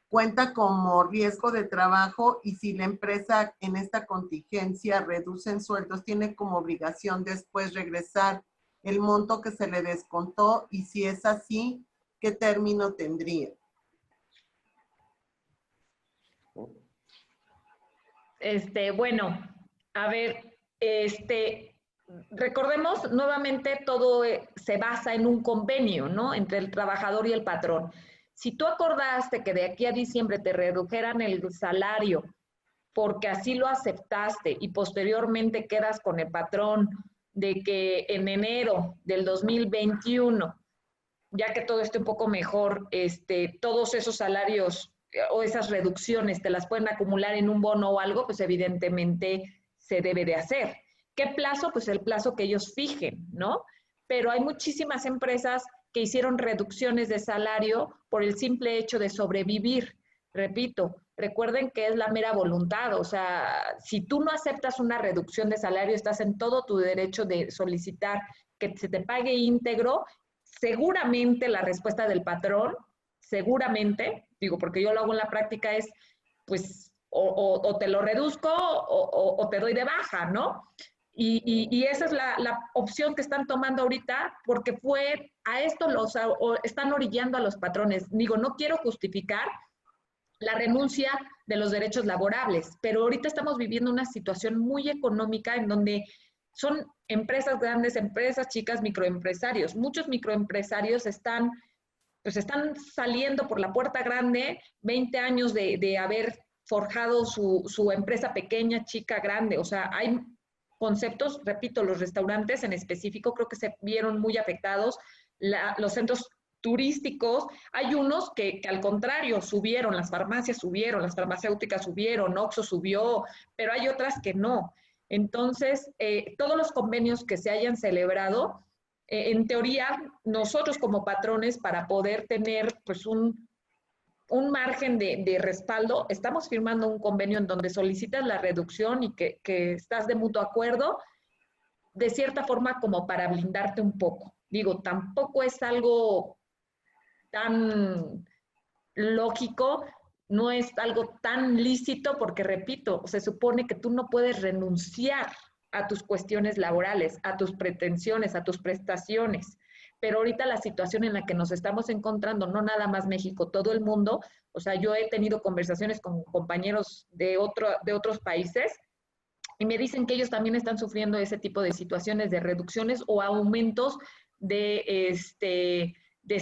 cuenta como riesgo de trabajo y si la empresa en esta contingencia reduce en sueldos, tiene como obligación después regresar el monto que se le descontó y si es así, ¿qué término tendría? Bueno, a ver, recordemos nuevamente todo se basa en un convenio, ¿no? Entre el trabajador y el patrón. Si tú acordaste que de aquí a diciembre te redujeran el salario porque así lo aceptaste y posteriormente quedas con el patrón de que en enero del 2021, ya que todo esté un poco mejor, todos esos salarios o esas reducciones te las pueden acumular en un bono o algo, pues evidentemente se debe de hacer. ¿Qué plazo? Pues el plazo que ellos fijen, ¿no? Pero hay muchísimas empresas que hicieron reducciones de salario por el simple hecho de sobrevivir. Repito, recuerden que es la mera voluntad, o sea, si tú no aceptas una reducción de salario, estás en todo tu derecho de solicitar que se te pague íntegro. Seguramente la respuesta del patrón, seguramente, digo, porque yo lo hago en la práctica, es, pues, o te lo reduzco o te doy de baja, ¿no? Y esa es la opción que están tomando ahorita, porque a esto están orillando a los patrones. Digo, no quiero justificar la renuncia de los derechos laborables, pero ahorita estamos viviendo una situación muy económica en donde son empresas grandes, empresas chicas, microempresarios. Muchos microempresarios están saliendo por la puerta grande, 20 años de haber forjado su empresa pequeña, chica, grande. O sea, hay conceptos, repito, los restaurantes en específico creo que se vieron muy afectados, los centros turísticos, hay unos que al contrario subieron, las farmacias subieron, las farmacéuticas subieron, Oxxo subió, pero hay otras que no. Entonces, todos los convenios que se hayan celebrado, en teoría, nosotros como patrones, para poder tener pues un margen de respaldo, estamos firmando un convenio en donde solicitas la reducción y que estás de mutuo acuerdo, de cierta forma como para blindarte un poco. Digo, tampoco es algo tan lógico, no es algo tan lícito, porque repito, se supone que tú no puedes renunciar a tus cuestiones laborales, a tus pretensiones, a tus prestaciones. Pero ahorita la situación en la que nos estamos encontrando, no nada más México, todo el mundo, o sea, yo he tenido conversaciones con compañeros de otros países y me dicen que ellos también están sufriendo ese tipo de situaciones de reducciones o aumentos de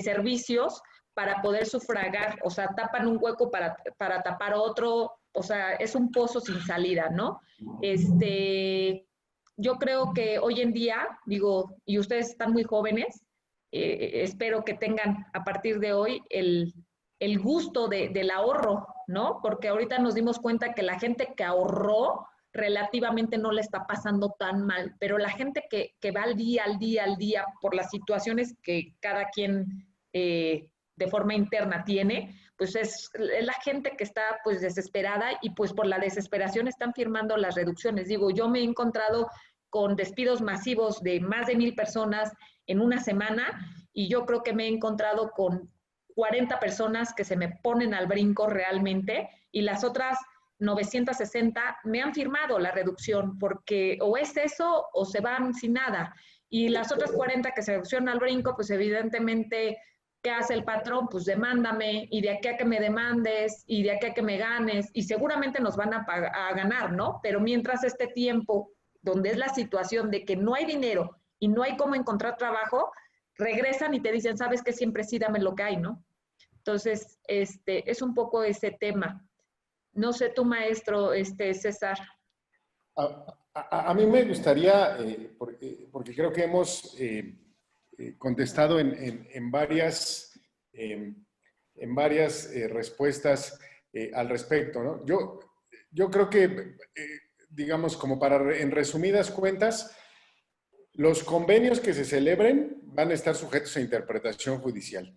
servicios para poder sufragar, o sea, tapan un hueco para tapar otro, o sea, es un pozo sin salida, ¿no? Yo creo que hoy en día, digo, y ustedes están muy jóvenes, espero que tengan a partir de hoy el gusto del ahorro, ¿no? Porque ahorita nos dimos cuenta que la gente que ahorró relativamente no le está pasando tan mal, pero la gente que va al día por las situaciones que cada quien de forma interna tiene, pues es la gente que está pues desesperada y pues por la desesperación están firmando las reducciones. Digo, yo me he encontrado con despidos masivos de más de 1,000 personas en una semana y yo creo que me he encontrado con 40 personas que se me ponen al brinco realmente y las otras 960 me han firmado la reducción porque o es eso o se van sin nada. Y las otras 40 que se reduccionan al brinco, pues evidentemente, ¿qué hace el patrón? Pues demándame y de aquí a que me demandes y de aquí a que me ganes y seguramente nos van a ganar, ¿no? Pero mientras este tiempo, donde es la situación de que no hay dinero y no hay cómo encontrar trabajo, regresan y te dicen, ¿sabes qué? Siempre sí, dame lo que hay, ¿no? Entonces, es un poco ese tema. No sé, tu maestro, César. A mí me gustaría, porque creo que hemos contestado en varias respuestas al respecto, ¿no? Yo creo que, digamos, como en resumidas cuentas, los convenios que se celebren van a estar sujetos a interpretación judicial.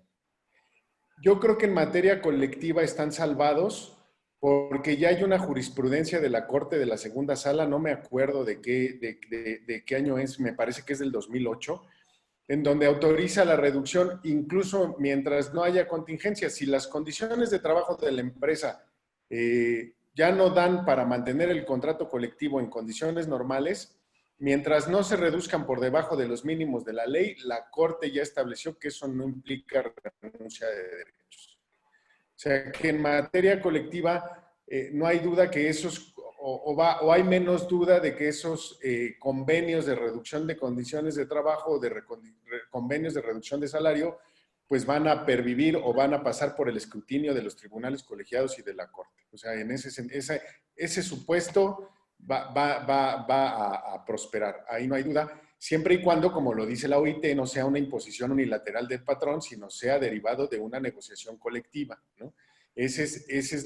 Yo creo que en materia colectiva están salvados porque ya hay una jurisprudencia de la Corte de la Segunda Sala, no me acuerdo de qué año es, me parece que es del 2008, en donde autoriza la reducción incluso mientras no haya contingencia. Si las condiciones de trabajo de la empresa ya no dan para mantener el contrato colectivo en condiciones normales, mientras no se reduzcan por debajo de los mínimos de la ley, la Corte ya estableció que eso no implica renuncia de derechos. O sea, que en materia colectiva no hay duda que esos, o hay menos duda de que esos convenios de reducción de condiciones de trabajo o de convenios de reducción de salario pues van a pervivir o van a pasar por el escrutinio de los tribunales colegiados y de la Corte. O sea, en ese supuesto va a prosperar. Ahí no hay duda, siempre y cuando, como lo dice la OIT, no sea una imposición unilateral del patrón, sino sea derivado de una negociación colectiva, ¿no? Ese es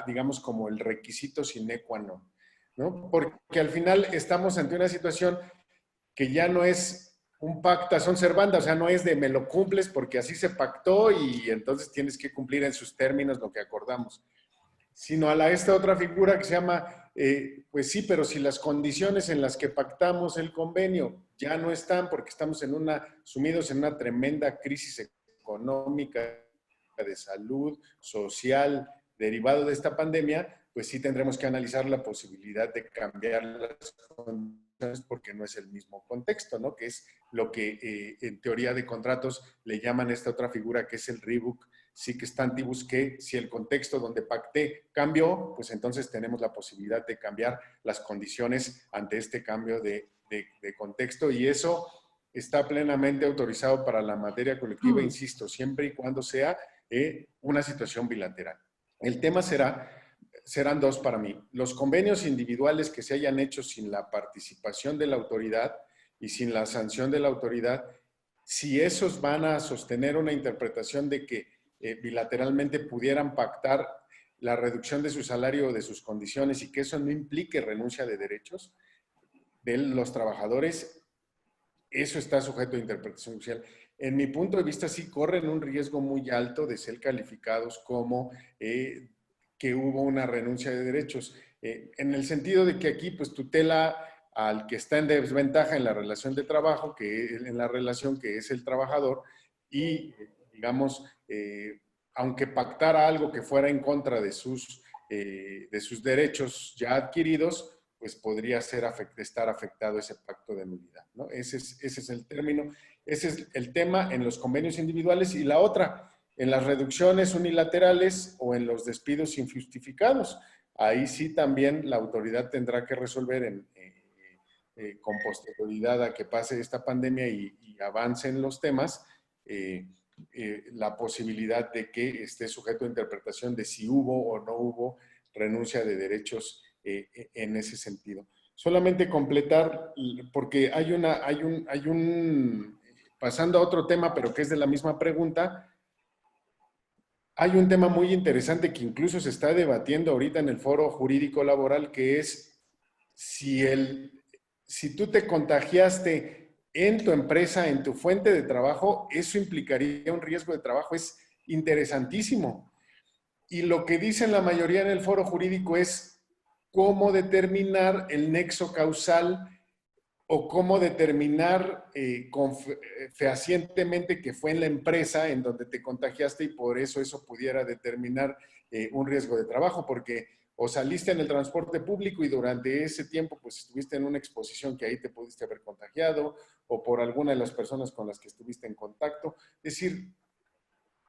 digamos, como el requisito sine qua non, ¿no? Porque al final estamos ante una situación que ya no es un pacta sunt servanda, o sea, no es de me lo cumples porque así se pactó y entonces tienes que cumplir en sus términos lo que acordamos, sino a esta otra figura que se llama, pues sí, pero si las condiciones en las que pactamos el convenio ya no están porque estamos sumidos en una tremenda crisis económica, de salud, social, derivado de esta pandemia, pues sí tendremos que analizar la posibilidad de cambiar las condiciones porque no es el mismo contexto, ¿no? Que es lo que en teoría de contratos le llaman esta otra figura que es el rebus sic stantibus, que si el contexto donde pacté cambió, pues entonces tenemos la posibilidad de cambiar las condiciones ante este cambio de contexto, y eso está plenamente autorizado para la materia colectiva, insisto, siempre y cuando sea una situación bilateral. El tema serán dos para mí. Los convenios individuales que se hayan hecho sin la participación de la autoridad y sin la sanción de la autoridad, si esos van a sostener una interpretación de que bilateralmente pudieran pactar la reducción de su salario o de sus condiciones y que eso no implique renuncia de derechos de los trabajadores, eso está sujeto a interpretación judicial. En mi punto de vista, sí corren un riesgo muy alto de ser calificados como que hubo una renuncia de derechos, en el sentido de que aquí pues tutela al que está en desventaja en la relación de trabajo, en la relación que es el trabajador, y digamos, aunque pactara algo que fuera en contra de sus derechos ya adquiridos, pues podría estar afectado ese pacto de nulidad, ¿no? Ese es el término, ese es el tema en los convenios individuales. Y la otra, en las reducciones unilaterales o en los despidos injustificados. Ahí sí también la autoridad tendrá que resolver con posterioridad a que pase esta pandemia y avancen los temas, la posibilidad de que esté sujeto a interpretación de si hubo o no hubo renuncia de derechos en ese sentido. Solamente completar, porque pasando a otro tema, pero que es de la misma pregunta, hay un tema muy interesante que incluso se está debatiendo ahorita en el foro jurídico laboral, que es si tú te contagiaste en tu empresa, en tu fuente de trabajo, eso implicaría un riesgo de trabajo. Es interesantísimo. Y lo que dicen la mayoría en el foro jurídico es cómo determinar el nexo causal o cómo determinar fehacientemente que fue en la empresa en donde te contagiaste y por eso pudiera determinar un riesgo de trabajo, porque o saliste en el transporte público y durante ese tiempo pues estuviste en una exposición que ahí te pudiste haber contagiado, o por alguna de las personas con las que estuviste en contacto. Es decir,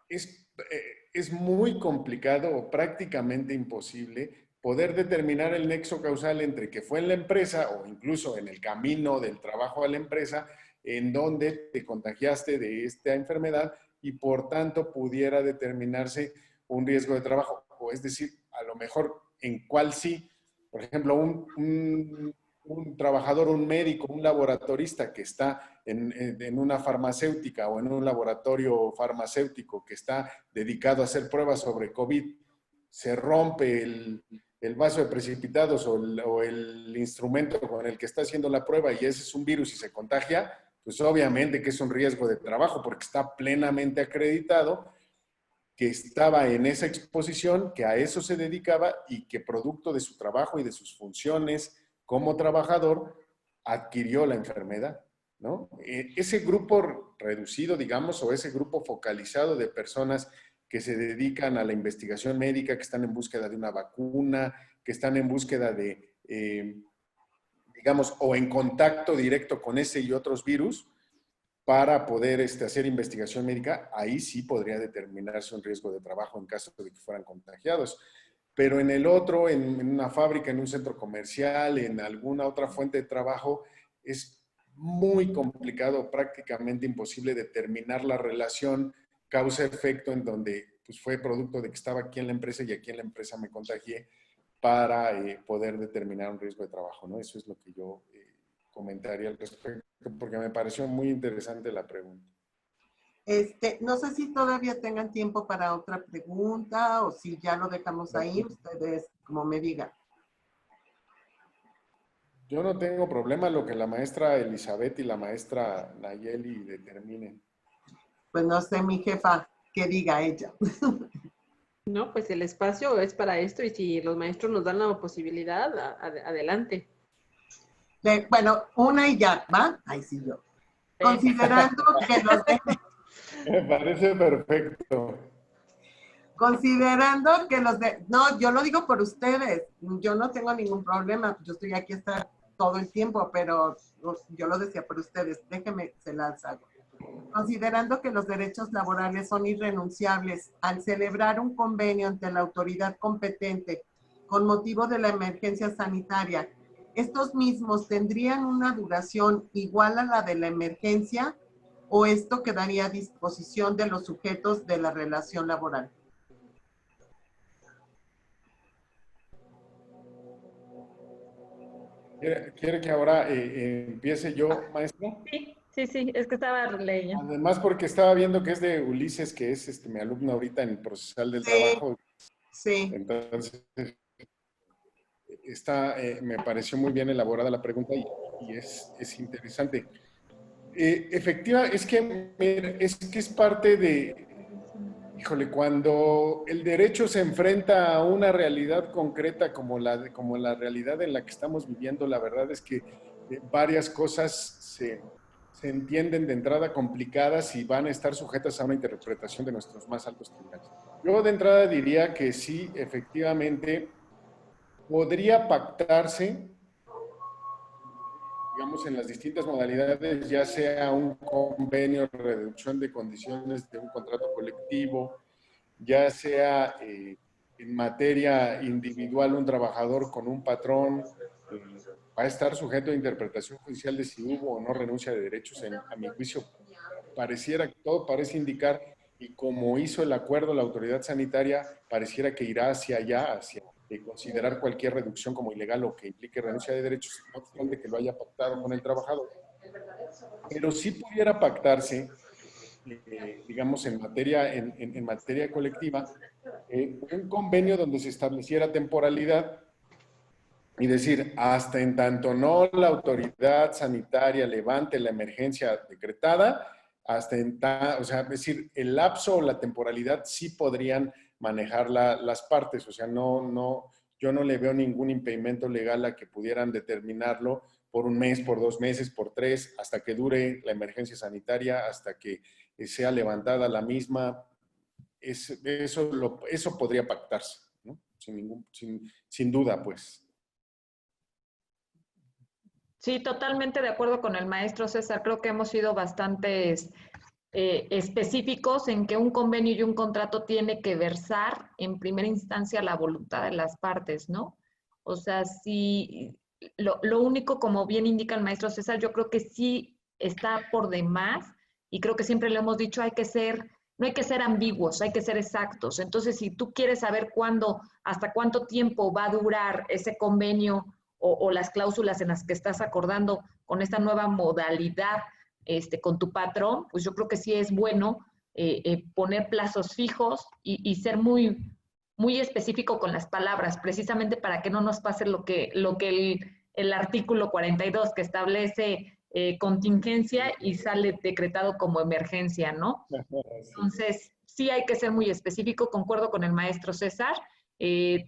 es muy complicado o prácticamente imposible poder determinar el nexo causal entre que fue en la empresa o incluso en el camino del trabajo a la empresa en donde te contagiaste de esta enfermedad y por tanto pudiera determinarse un riesgo de trabajo. O es decir, a lo mejor en cuál sí. Por ejemplo, un trabajador, un médico, un laboratorista que está en una farmacéutica o en un laboratorio farmacéutico que está dedicado a hacer pruebas sobre COVID, se rompe el vaso de precipitados o el instrumento con el que está haciendo la prueba y ese es un virus y se contagia, pues obviamente que es un riesgo de trabajo porque está plenamente acreditado que estaba en esa exposición, que a eso se dedicaba y que producto de su trabajo y de sus funciones como trabajador adquirió la enfermedad, ¿no? Ese grupo reducido, digamos, o ese grupo focalizado de personas que se dedican a la investigación médica, que están en búsqueda de una vacuna, que están en búsqueda de, digamos, o en contacto directo con ese y otros virus para poder hacer investigación médica, ahí sí podría determinarse un riesgo de trabajo en caso de que fueran contagiados. Pero en el otro, en una fábrica, en un centro comercial, en alguna otra fuente de trabajo, es muy complicado, prácticamente imposible determinar la relación causa-efecto en donde pues, fue producto de que estaba aquí en la empresa y aquí en la empresa me contagié para poder determinar un riesgo de trabajo, ¿no? Eso es lo que yo comentaría al respecto, porque me pareció muy interesante la pregunta. No sé si todavía tengan tiempo para otra pregunta o si ya lo dejamos ahí, ustedes como me digan. Yo no tengo problema, lo que la maestra Elizabeth y la maestra Nayeli determinen. Pues no sé, mi jefa, qué diga ella. No, pues el espacio es para esto y si los maestros nos dan la posibilidad, adelante. Bueno, una y ya, ¿va? Ahí sí yo. Considerando que los Me parece perfecto. Considerando que no, yo lo digo por ustedes, yo no tengo ningún problema, yo estoy aquí hasta todo el tiempo, pero yo lo decía por ustedes, déjenme, se las hago. Considerando que los derechos laborales son irrenunciables, al celebrar un convenio ante la autoridad competente con motivo de la emergencia sanitaria, ¿estos mismos tendrían una duración igual a la de la emergencia o esto quedaría a disposición de los sujetos de la relación laboral? ¿Quiere que ahora empiece yo, maestro? Sí, es que estaba leyendo. Además, porque estaba viendo que es de Ulises, que es mi alumno ahorita en el procesal del trabajo. Sí. Entonces, me pareció muy bien elaborada la pregunta y es interesante. Efectiva, es que es parte de, híjole, cuando el derecho se enfrenta a una realidad concreta como la realidad en la que estamos viviendo, la verdad es que varias cosas se entienden de entrada complicadas y van a estar sujetas a una interpretación de nuestros más altos tribunales. Yo de entrada diría que sí, efectivamente, podría pactarse, digamos, en las distintas modalidades, ya sea un convenio, reducción de condiciones de un contrato colectivo, ya sea en materia individual un trabajador con un patrón, va a estar sujeto a interpretación judicial de si hubo o no renuncia de derechos. A mi juicio, pareciera que todo parece indicar, y como hizo el acuerdo la autoridad sanitaria, pareciera que irá hacia allá, hacia considerar cualquier reducción como ilegal o que implique renuncia de derechos, no obstante que lo haya pactado con el trabajador. Pero sí pudiera pactarse, digamos, en materia colectiva, un convenio donde se estableciera temporalidad y decir, hasta en tanto no la autoridad sanitaria levante la emergencia decretada, o sea, es decir, el lapso o la temporalidad sí podrían manejar las partes, o sea, yo no le veo ningún impedimento legal a que pudieran determinarlo por un mes, por 2 meses, por 3, hasta que dure la emergencia sanitaria, hasta que sea levantada la misma. Eso podría pactarse, ¿no? Sin duda, pues. Sí, totalmente de acuerdo con el maestro César. Creo que hemos sido bastante específicos en que un convenio y un contrato tiene que versar en primera instancia la voluntad de las partes, ¿no? O sea, si lo único, como bien indica el maestro César, yo creo que sí está por demás y creo que siempre le hemos dicho, no hay que ser ambiguos, hay que ser exactos. Entonces, si tú quieres saber hasta cuánto tiempo va a durar ese convenio o las cláusulas en las que estás acordando con esta nueva modalidad con tu patrón, pues yo creo que sí es bueno poner plazos fijos y ser muy, muy específico con las palabras, precisamente para que no nos pase lo que el artículo 42 que establece contingencia y sale decretado como emergencia, ¿no? Entonces, sí hay que ser muy específico, concuerdo con el maestro César,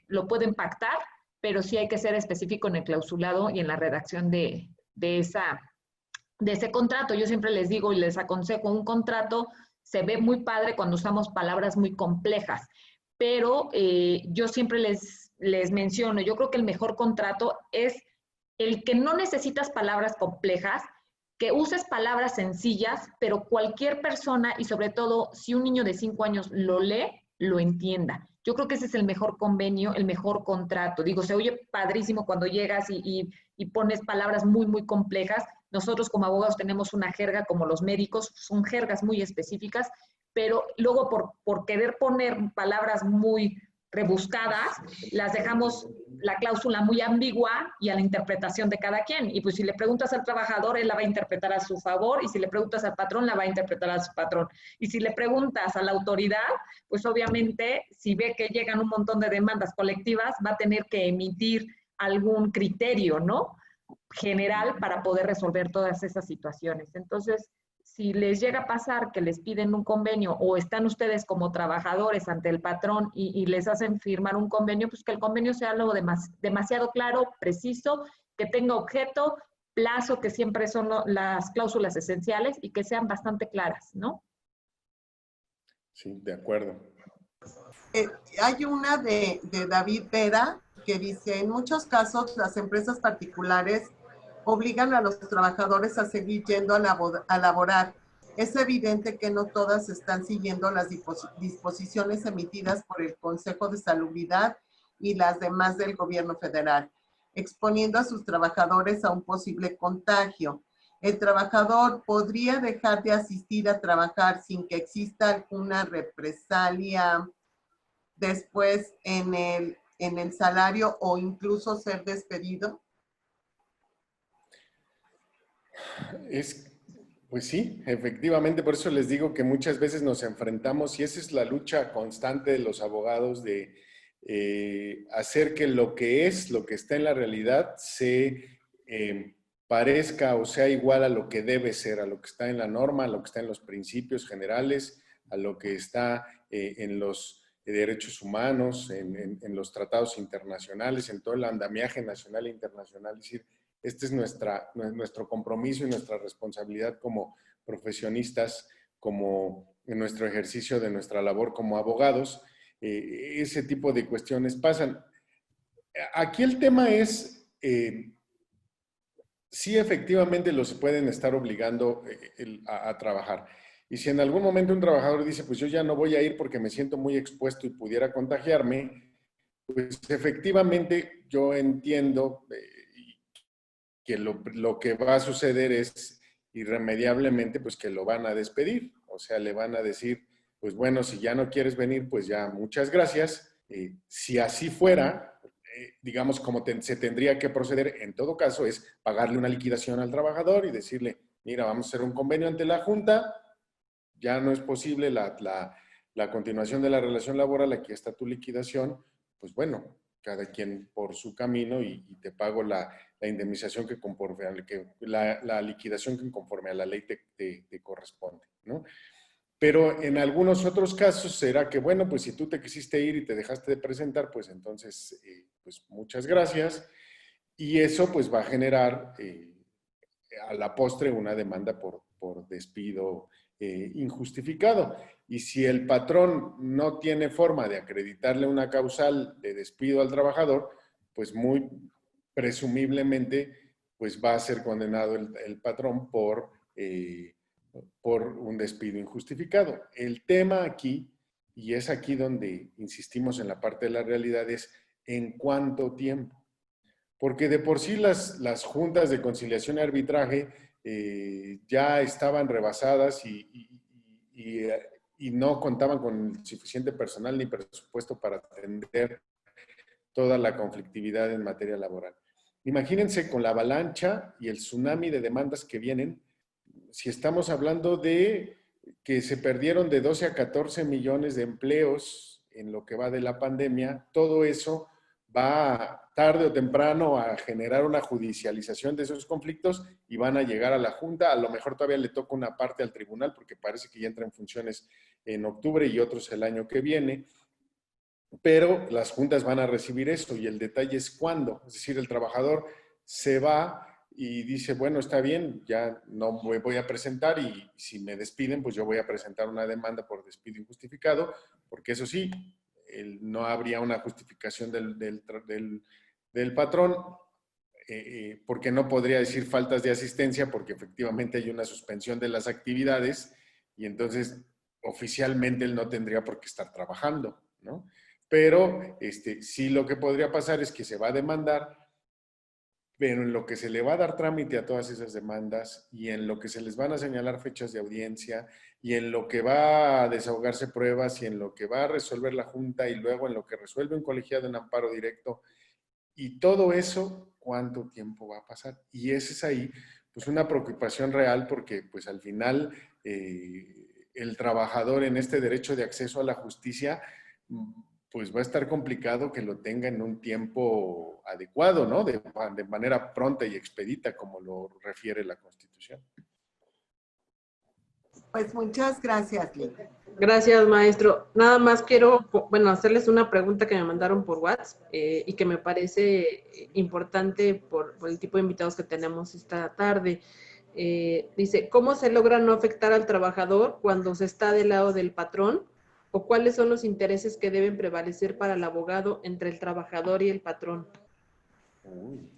lo pueden pactar, pero sí hay que ser específico en el clausulado y en la redacción de ese contrato. Yo siempre les digo y les aconsejo, un contrato se ve muy padre cuando usamos palabras muy complejas, pero yo siempre les menciono, yo creo que el mejor contrato es el que no necesitas palabras complejas, que uses palabras sencillas, pero cualquier persona, y sobre todo si un niño de 5 años lo lee, lo entienda. Yo creo que ese es el mejor convenio, el mejor contrato. Digo, se oye padrísimo cuando llegas y pones palabras muy, muy complejas, Nosotros como abogados tenemos una jerga, como los médicos, son jergas muy específicas, pero luego por querer poner palabras muy rebuscadas, las dejamos la cláusula muy ambigua y a la interpretación de cada quien. Y pues si le preguntas al trabajador, él la va a interpretar a su favor, y si le preguntas al patrón, la va a interpretar a su patrón. Y si le preguntas a la autoridad, pues obviamente, si ve que llegan un montón de demandas colectivas, va a tener que emitir algún criterio, ¿no?, general para poder resolver todas esas situaciones. Entonces, si les llega a pasar que les piden un convenio o están ustedes como trabajadores ante el patrón y les hacen firmar un convenio, pues que el convenio sea algo demasiado claro, preciso, que tenga objeto, plazo, que siempre son las cláusulas esenciales, y que sean bastante claras, ¿no? Sí, de acuerdo. Hay una de David Vera que dice, en muchos casos las empresas particulares obligan a los trabajadores a seguir yendo a laborar. Es evidente que no todas están siguiendo las disposiciones emitidas por el Consejo de Salubridad y las demás del gobierno federal, exponiendo a sus trabajadores a un posible contagio. ¿El trabajador podría dejar de asistir a trabajar sin que exista alguna represalia después en el salario o incluso ser despedido? Pues sí, efectivamente, por eso les digo que muchas veces nos enfrentamos, y esa es la lucha constante de los abogados, de hacer que lo que está en la realidad, se parezca o sea igual a lo que debe ser, a lo que está en la norma, a lo que está en los principios generales, a lo que está en los derechos humanos, en los tratados internacionales, en todo el andamiaje nacional e internacional. Es decir, este es nuestro compromiso y nuestra responsabilidad como profesionistas, como en nuestro ejercicio de nuestra labor como abogados. Ese tipo de cuestiones pasan. Aquí el tema es, sí, efectivamente los pueden estar obligando a trabajar. Y si en algún momento un trabajador dice, pues yo ya no voy a ir porque me siento muy expuesto y pudiera contagiarme, pues efectivamente yo entiendo que lo que va a suceder es irremediablemente pues que lo van a despedir. O sea, le van a decir, pues bueno, si ya no quieres venir, pues ya muchas gracias. Si así fuera, digamos, como se tendría que proceder en todo caso es pagarle una liquidación al trabajador y decirle, mira, vamos a hacer un convenio ante la Junta, ya no es posible la continuación de la relación laboral, aquí está tu liquidación, pues bueno, cada quien por su camino y te pago la indemnización que conforme a la liquidación que conforme a la ley te corresponde, ¿no? Pero en algunos otros casos será que, bueno, pues si tú te quisiste ir y te dejaste de presentar, pues entonces, pues muchas gracias. Y eso pues va a generar a la postre una demanda por despido injustificado. Y si el patrón no tiene forma de acreditarle una causal de despido al trabajador, pues muy presumiblemente pues va a ser condenado el patrón por un despido injustificado. El tema aquí, y es aquí donde insistimos en la parte de la realidad, es en cuánto tiempo. Porque de por sí las juntas de conciliación y arbitraje ya estaban rebasadas y no contaban con suficiente personal ni presupuesto para atender toda la conflictividad en materia laboral. Imagínense con la avalancha y el tsunami de demandas que vienen, si estamos hablando de que se perdieron de 12 a 14 millones de empleos en lo que va de la pandemia, todo eso va tarde o temprano a generar una judicialización de esos conflictos y van a llegar a la Junta. A lo mejor todavía le toca una parte al tribunal porque parece que ya entra en funciones en octubre y otros el año que viene. Pero las juntas van a recibir eso y el detalle es cuándo. Es decir, el trabajador se va y dice, bueno, está bien, ya no me voy a presentar y si me despiden, pues yo voy a presentar una demanda por despido injustificado, porque eso sí, no habría una justificación del patrón, porque no podría decir faltas de asistencia, porque efectivamente hay una suspensión de las actividades y entonces oficialmente él no tendría por qué estar trabajando, ¿no? Pero sí, lo que podría pasar es que se va a demandar pero en lo que se le va a dar trámite a todas esas demandas y en lo que se les van a señalar fechas de audiencia y en lo que va a desahogarse pruebas y en lo que va a resolver la Junta y luego en lo que resuelve un colegiado en amparo directo y todo eso, ¿cuánto tiempo va a pasar? Y esa es ahí pues una preocupación real porque pues al final el trabajador en este derecho de acceso a la justicia pues va a estar complicado que lo tenga en un tiempo adecuado, ¿no? De manera pronta y expedita, como lo refiere la Constitución. Pues muchas gracias, Lili. Gracias, maestro. Nada más quiero, bueno, hacerles una pregunta que me mandaron por WhatsApp y que me parece importante por el tipo de invitados que tenemos esta tarde. Dice, ¿cómo se logra no afectar al trabajador cuando se está del lado del patrón? ¿O cuáles son los intereses que deben prevalecer para el abogado entre el trabajador y el patrón? Uy.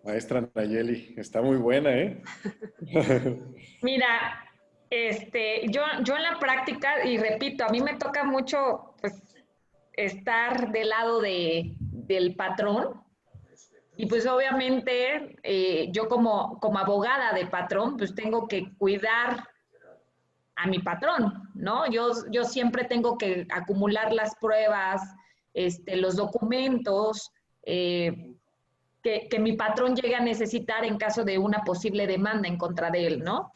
Maestra Nayeli, está muy buena, ¿eh? Mira, yo en la práctica, y repito, a mí me toca mucho pues, estar del lado del patrón. Y pues obviamente yo como abogada de patrón, pues tengo que cuidar a mi patrón, ¿no? Yo siempre tengo que acumular las pruebas, los documentos que mi patrón llegue a necesitar en caso de una posible demanda en contra de él, ¿no?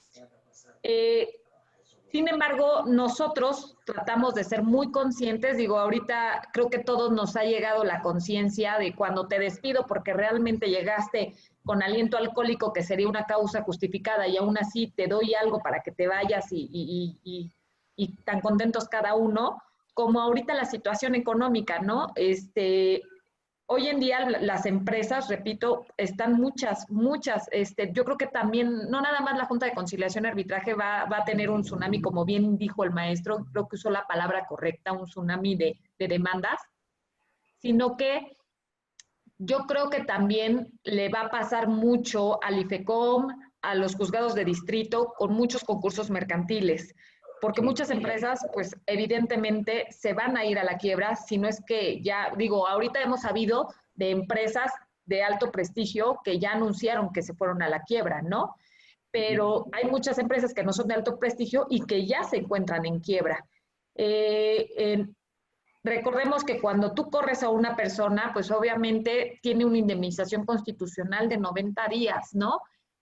Sin embargo, nosotros tratamos de ser muy conscientes, digo, ahorita creo que todos nos ha llegado la conciencia de cuando te despido porque realmente llegaste con aliento alcohólico, que sería una causa justificada, y aún así te doy algo para que te vayas y tan contentos cada uno, como ahorita la situación económica, ¿no? Hoy en día las empresas, repito, están muchas, yo creo que también, no nada más la Junta de Conciliación y Arbitraje va a tener un tsunami, como bien dijo el maestro, creo que usó la palabra correcta, un tsunami de demandas, sino que yo creo que también le va a pasar mucho al IFECOM, a los juzgados de distrito, con muchos concursos mercantiles, porque muchas empresas, pues evidentemente se van a ir a la quiebra, si no es que ya, digo, ahorita hemos sabido de empresas de alto prestigio que ya anunciaron que se fueron a la quiebra, ¿no? Pero hay muchas empresas que no son de alto prestigio y que ya se encuentran en quiebra. Recordemos que cuando tú corres a una persona, pues obviamente tiene una indemnización constitucional de 90 días, ¿no?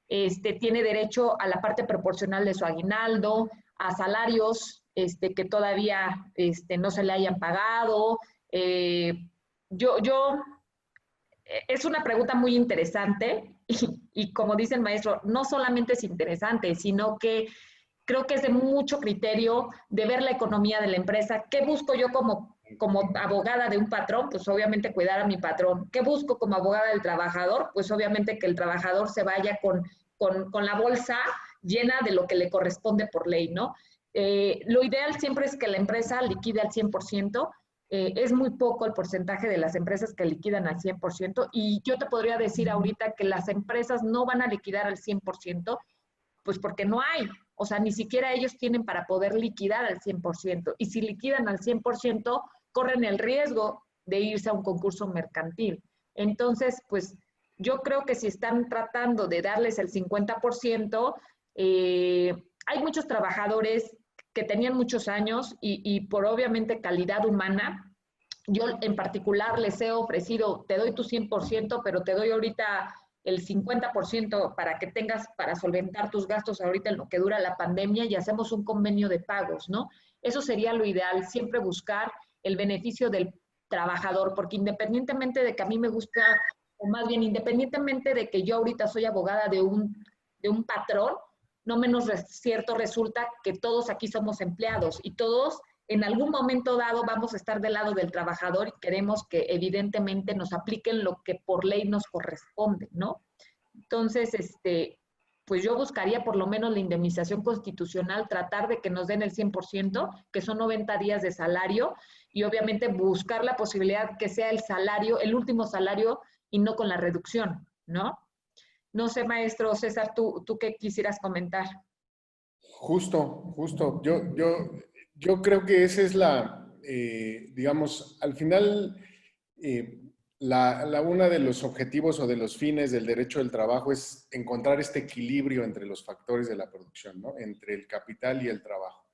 Tiene derecho a la parte proporcional de su aguinaldo, a salarios que todavía no se le hayan pagado. Es una pregunta muy interesante y como dice el maestro, no solamente es interesante, sino que creo que es de mucho criterio de ver la economía de la empresa. ¿Qué busco yo como abogada de un patrón? Pues obviamente cuidar a mi patrón. ¿Qué busco como abogada del trabajador? Pues obviamente que el trabajador se vaya con la bolsa llena de lo que le corresponde por ley, ¿no? Lo ideal siempre es que la empresa liquide al 100%. Es muy poco el porcentaje de las empresas que liquidan al 100%, y yo te podría decir ahorita que las empresas no van a liquidar al 100%, pues porque no hay. O sea, ni siquiera ellos tienen para poder liquidar al 100%. Y si liquidan al 100%, corren el riesgo de irse a un concurso mercantil. Entonces, pues yo creo que si están tratando de darles el 50%, hay muchos trabajadores que tenían muchos años y por obviamente calidad humana. Yo en particular les he ofrecido, te doy tu 100%, pero te doy ahorita el 50% para que tengas para solventar tus gastos ahorita en lo que dura la pandemia, y hacemos un convenio de pagos, ¿no? Eso sería lo ideal, siempre buscar el beneficio del trabajador, porque independientemente de que a mí me gusta, o más bien independientemente de que yo ahorita soy abogada de un patrón, no menos cierto resulta que todos aquí somos empleados y todos en algún momento dado vamos a estar del lado del trabajador y queremos que evidentemente nos apliquen lo que por ley nos corresponde, ¿no? Entonces, pues yo buscaría por lo menos la indemnización constitucional, tratar de que nos den el 100%, que son 90 días de salario, y obviamente buscar la posibilidad que sea el salario, el último salario, y no con la reducción, ¿no? No sé, maestro César, ¿tú qué quisieras comentar? Justo. Yo creo que esa es digamos, al final, uno de los objetivos o de los fines del derecho del trabajo es encontrar este equilibrio entre los factores de la producción, ¿no? Entre el capital y el trabajo.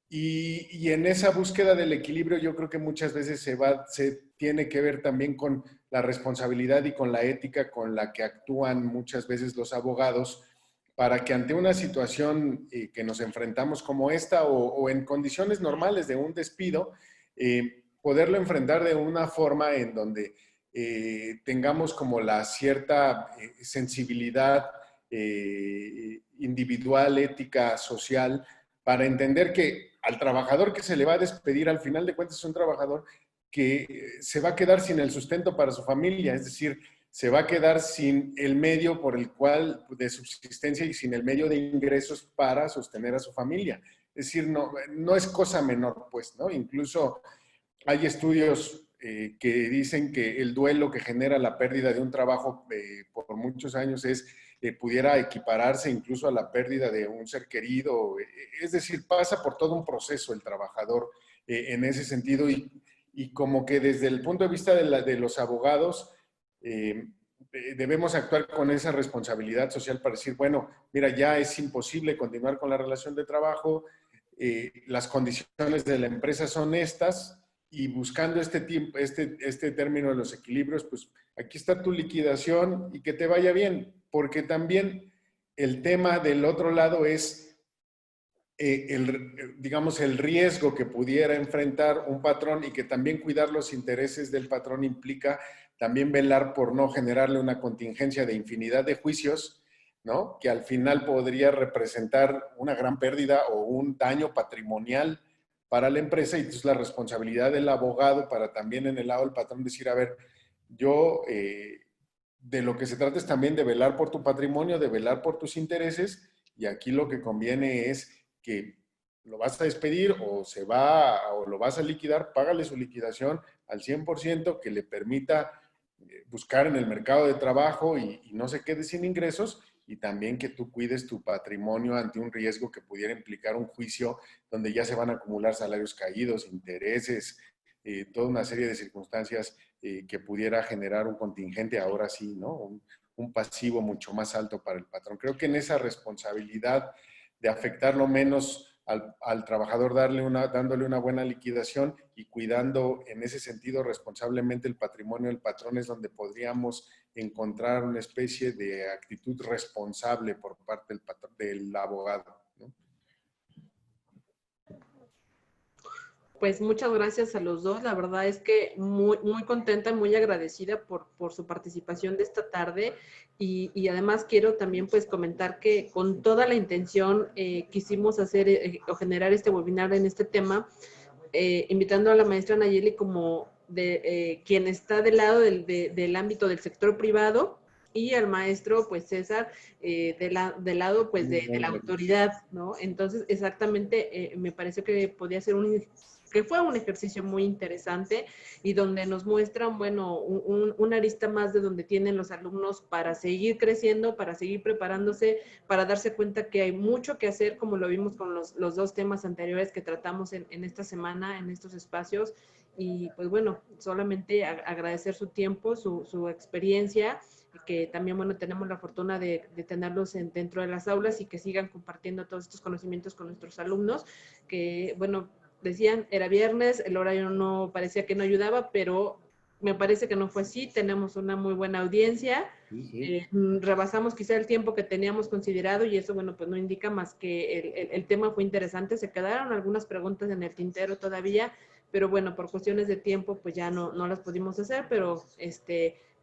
Y en esa búsqueda del equilibrio yo creo que muchas veces se tiene que ver también con la responsabilidad y con la ética con la que actúan muchas veces los abogados para que ante una situación que nos enfrentamos como esta o en condiciones normales de un despido, poderlo enfrentar de una forma en donde tengamos como la cierta sensibilidad individual, ética, social, para entender que al trabajador que se le va a despedir, al final de cuentas es un trabajador que se va a quedar sin el sustento para su familia, es decir, se va a quedar sin el medio por el cual de subsistencia y sin el medio de ingresos para sostener a su familia. Es decir, no es cosa menor, pues, ¿no? Incluso hay estudios que dicen que el duelo que genera la pérdida de un trabajo por muchos años pudiera equipararse incluso a la pérdida de un ser querido. Es decir, pasa por todo un proceso el trabajador en ese sentido y como que desde el punto de vista de los abogados debemos actuar con esa responsabilidad social para decir, bueno, mira, ya es imposible continuar con la relación de trabajo, las condiciones de la empresa son estas, y buscando este término de los equilibrios, pues aquí está tu liquidación y que te vaya bien, porque también el tema del otro lado es, digamos, el riesgo que pudiera enfrentar un patrón y que también cuidar los intereses del patrón implica también velar por no generarle una contingencia de infinidad de juicios, ¿no? Que al final podría representar una gran pérdida o un daño patrimonial para la empresa, y es la responsabilidad del abogado para también en el lado del patrón decir, a ver, yo de lo que se trata es también de velar por tu patrimonio, de velar por tus intereses, y aquí lo que conviene es que lo vas a despedir o lo vas a liquidar, págale su liquidación al 100% que le permita buscar en el mercado de trabajo y no se quede sin ingresos, y también que tú cuides tu patrimonio ante un riesgo que pudiera implicar un juicio donde ya se van a acumular salarios caídos, intereses, toda una serie de circunstancias que pudiera generar un contingente, ahora sí, ¿no? Un pasivo mucho más alto para el patrón. Creo que en esa responsabilidad de afectarlo menos al trabajador, dándole una buena liquidación y cuidando en ese sentido responsablemente el patrimonio del patrón, es donde podríamos encontrar una especie de actitud responsable por parte del abogado, ¿no? Pues muchas gracias a los dos. La verdad es que muy, muy contenta, muy agradecida por su participación de esta tarde. Y además quiero también pues comentar que con toda la intención quisimos hacer o generar este webinar en este tema, invitando a la maestra Nayeli como quien está del lado del ámbito del sector privado, y al maestro, pues César, del lado, pues de la autoridad, ¿no? Entonces, exactamente, me pareció que podía ser que fue un ejercicio muy interesante y donde nos muestran, bueno, una arista más de donde tienen los alumnos para seguir creciendo, para seguir preparándose, para darse cuenta que hay mucho que hacer, como lo vimos con los dos temas anteriores que tratamos en esta semana, en estos espacios. Y pues bueno, solamente agradecer su tiempo, su experiencia, y que también, bueno, tenemos la fortuna de tenerlos dentro de las aulas y que sigan compartiendo todos estos conocimientos con nuestros alumnos, que, bueno, decían, era viernes, el horario no parecía que no ayudaba, pero me parece que no fue así, tenemos una muy buena audiencia, rebasamos quizá el tiempo que teníamos considerado y eso, bueno, pues no indica más que el tema fue interesante, se quedaron algunas preguntas en el tintero todavía, pero bueno, por cuestiones de tiempo, pues ya no las pudimos hacer, pero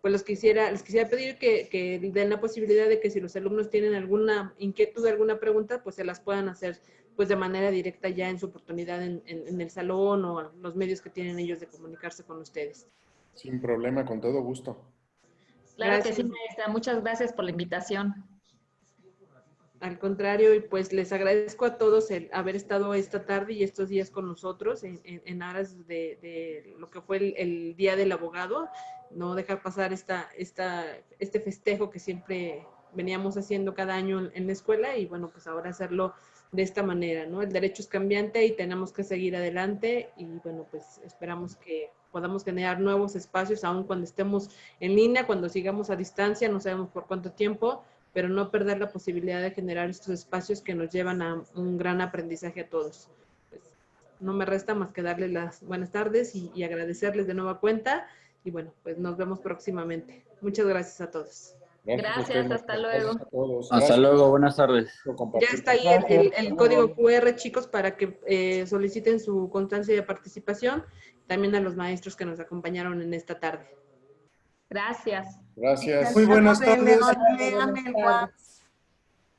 pues les quisiera pedir que den la posibilidad de que si los alumnos tienen alguna inquietud, alguna pregunta, pues se las puedan hacer pues de manera directa ya en su oportunidad en el salón o los medios que tienen ellos de comunicarse con ustedes. Sin problema, con todo gusto. Claro Gracias. que sí, maestra. Muchas gracias por la invitación. Al contrario, y pues les agradezco a todos el haber estado esta tarde y estos días con nosotros en aras de lo que fue el Día del Abogado, no dejar pasar este festejo que siempre veníamos haciendo cada año en la escuela, y bueno, pues ahora hacerlo de esta manera, ¿no? El derecho es cambiante y tenemos que seguir adelante, y bueno, pues esperamos que podamos generar nuevos espacios, aun cuando estemos en línea, cuando sigamos a distancia, no sabemos por cuánto tiempo, pero no perder la posibilidad de generar estos espacios que nos llevan a un gran aprendizaje a todos. Pues, no me resta más que darles las buenas tardes y agradecerles de nueva cuenta, y bueno, pues nos vemos próximamente. Muchas gracias a todos. Gracias, hasta luego. Gracias a todos. Hasta Gracias luego, buenas tardes. por compartir. Ya está ahí el código QR, chicos, para que soliciten su constancia de participación. También a los maestros que nos acompañaron en esta tarde. Gracias. Gracias. Muy buenas tardes. Lean el WhatsApp.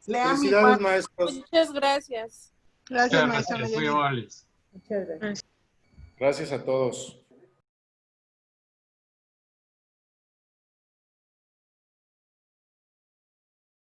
Lean mi Felicidades, WhatsApp. maestros. Muchas gracias. Gracias, Muchas maestra gracias, muy Nayeli. amables. Muchas gracias. Gracias a todos.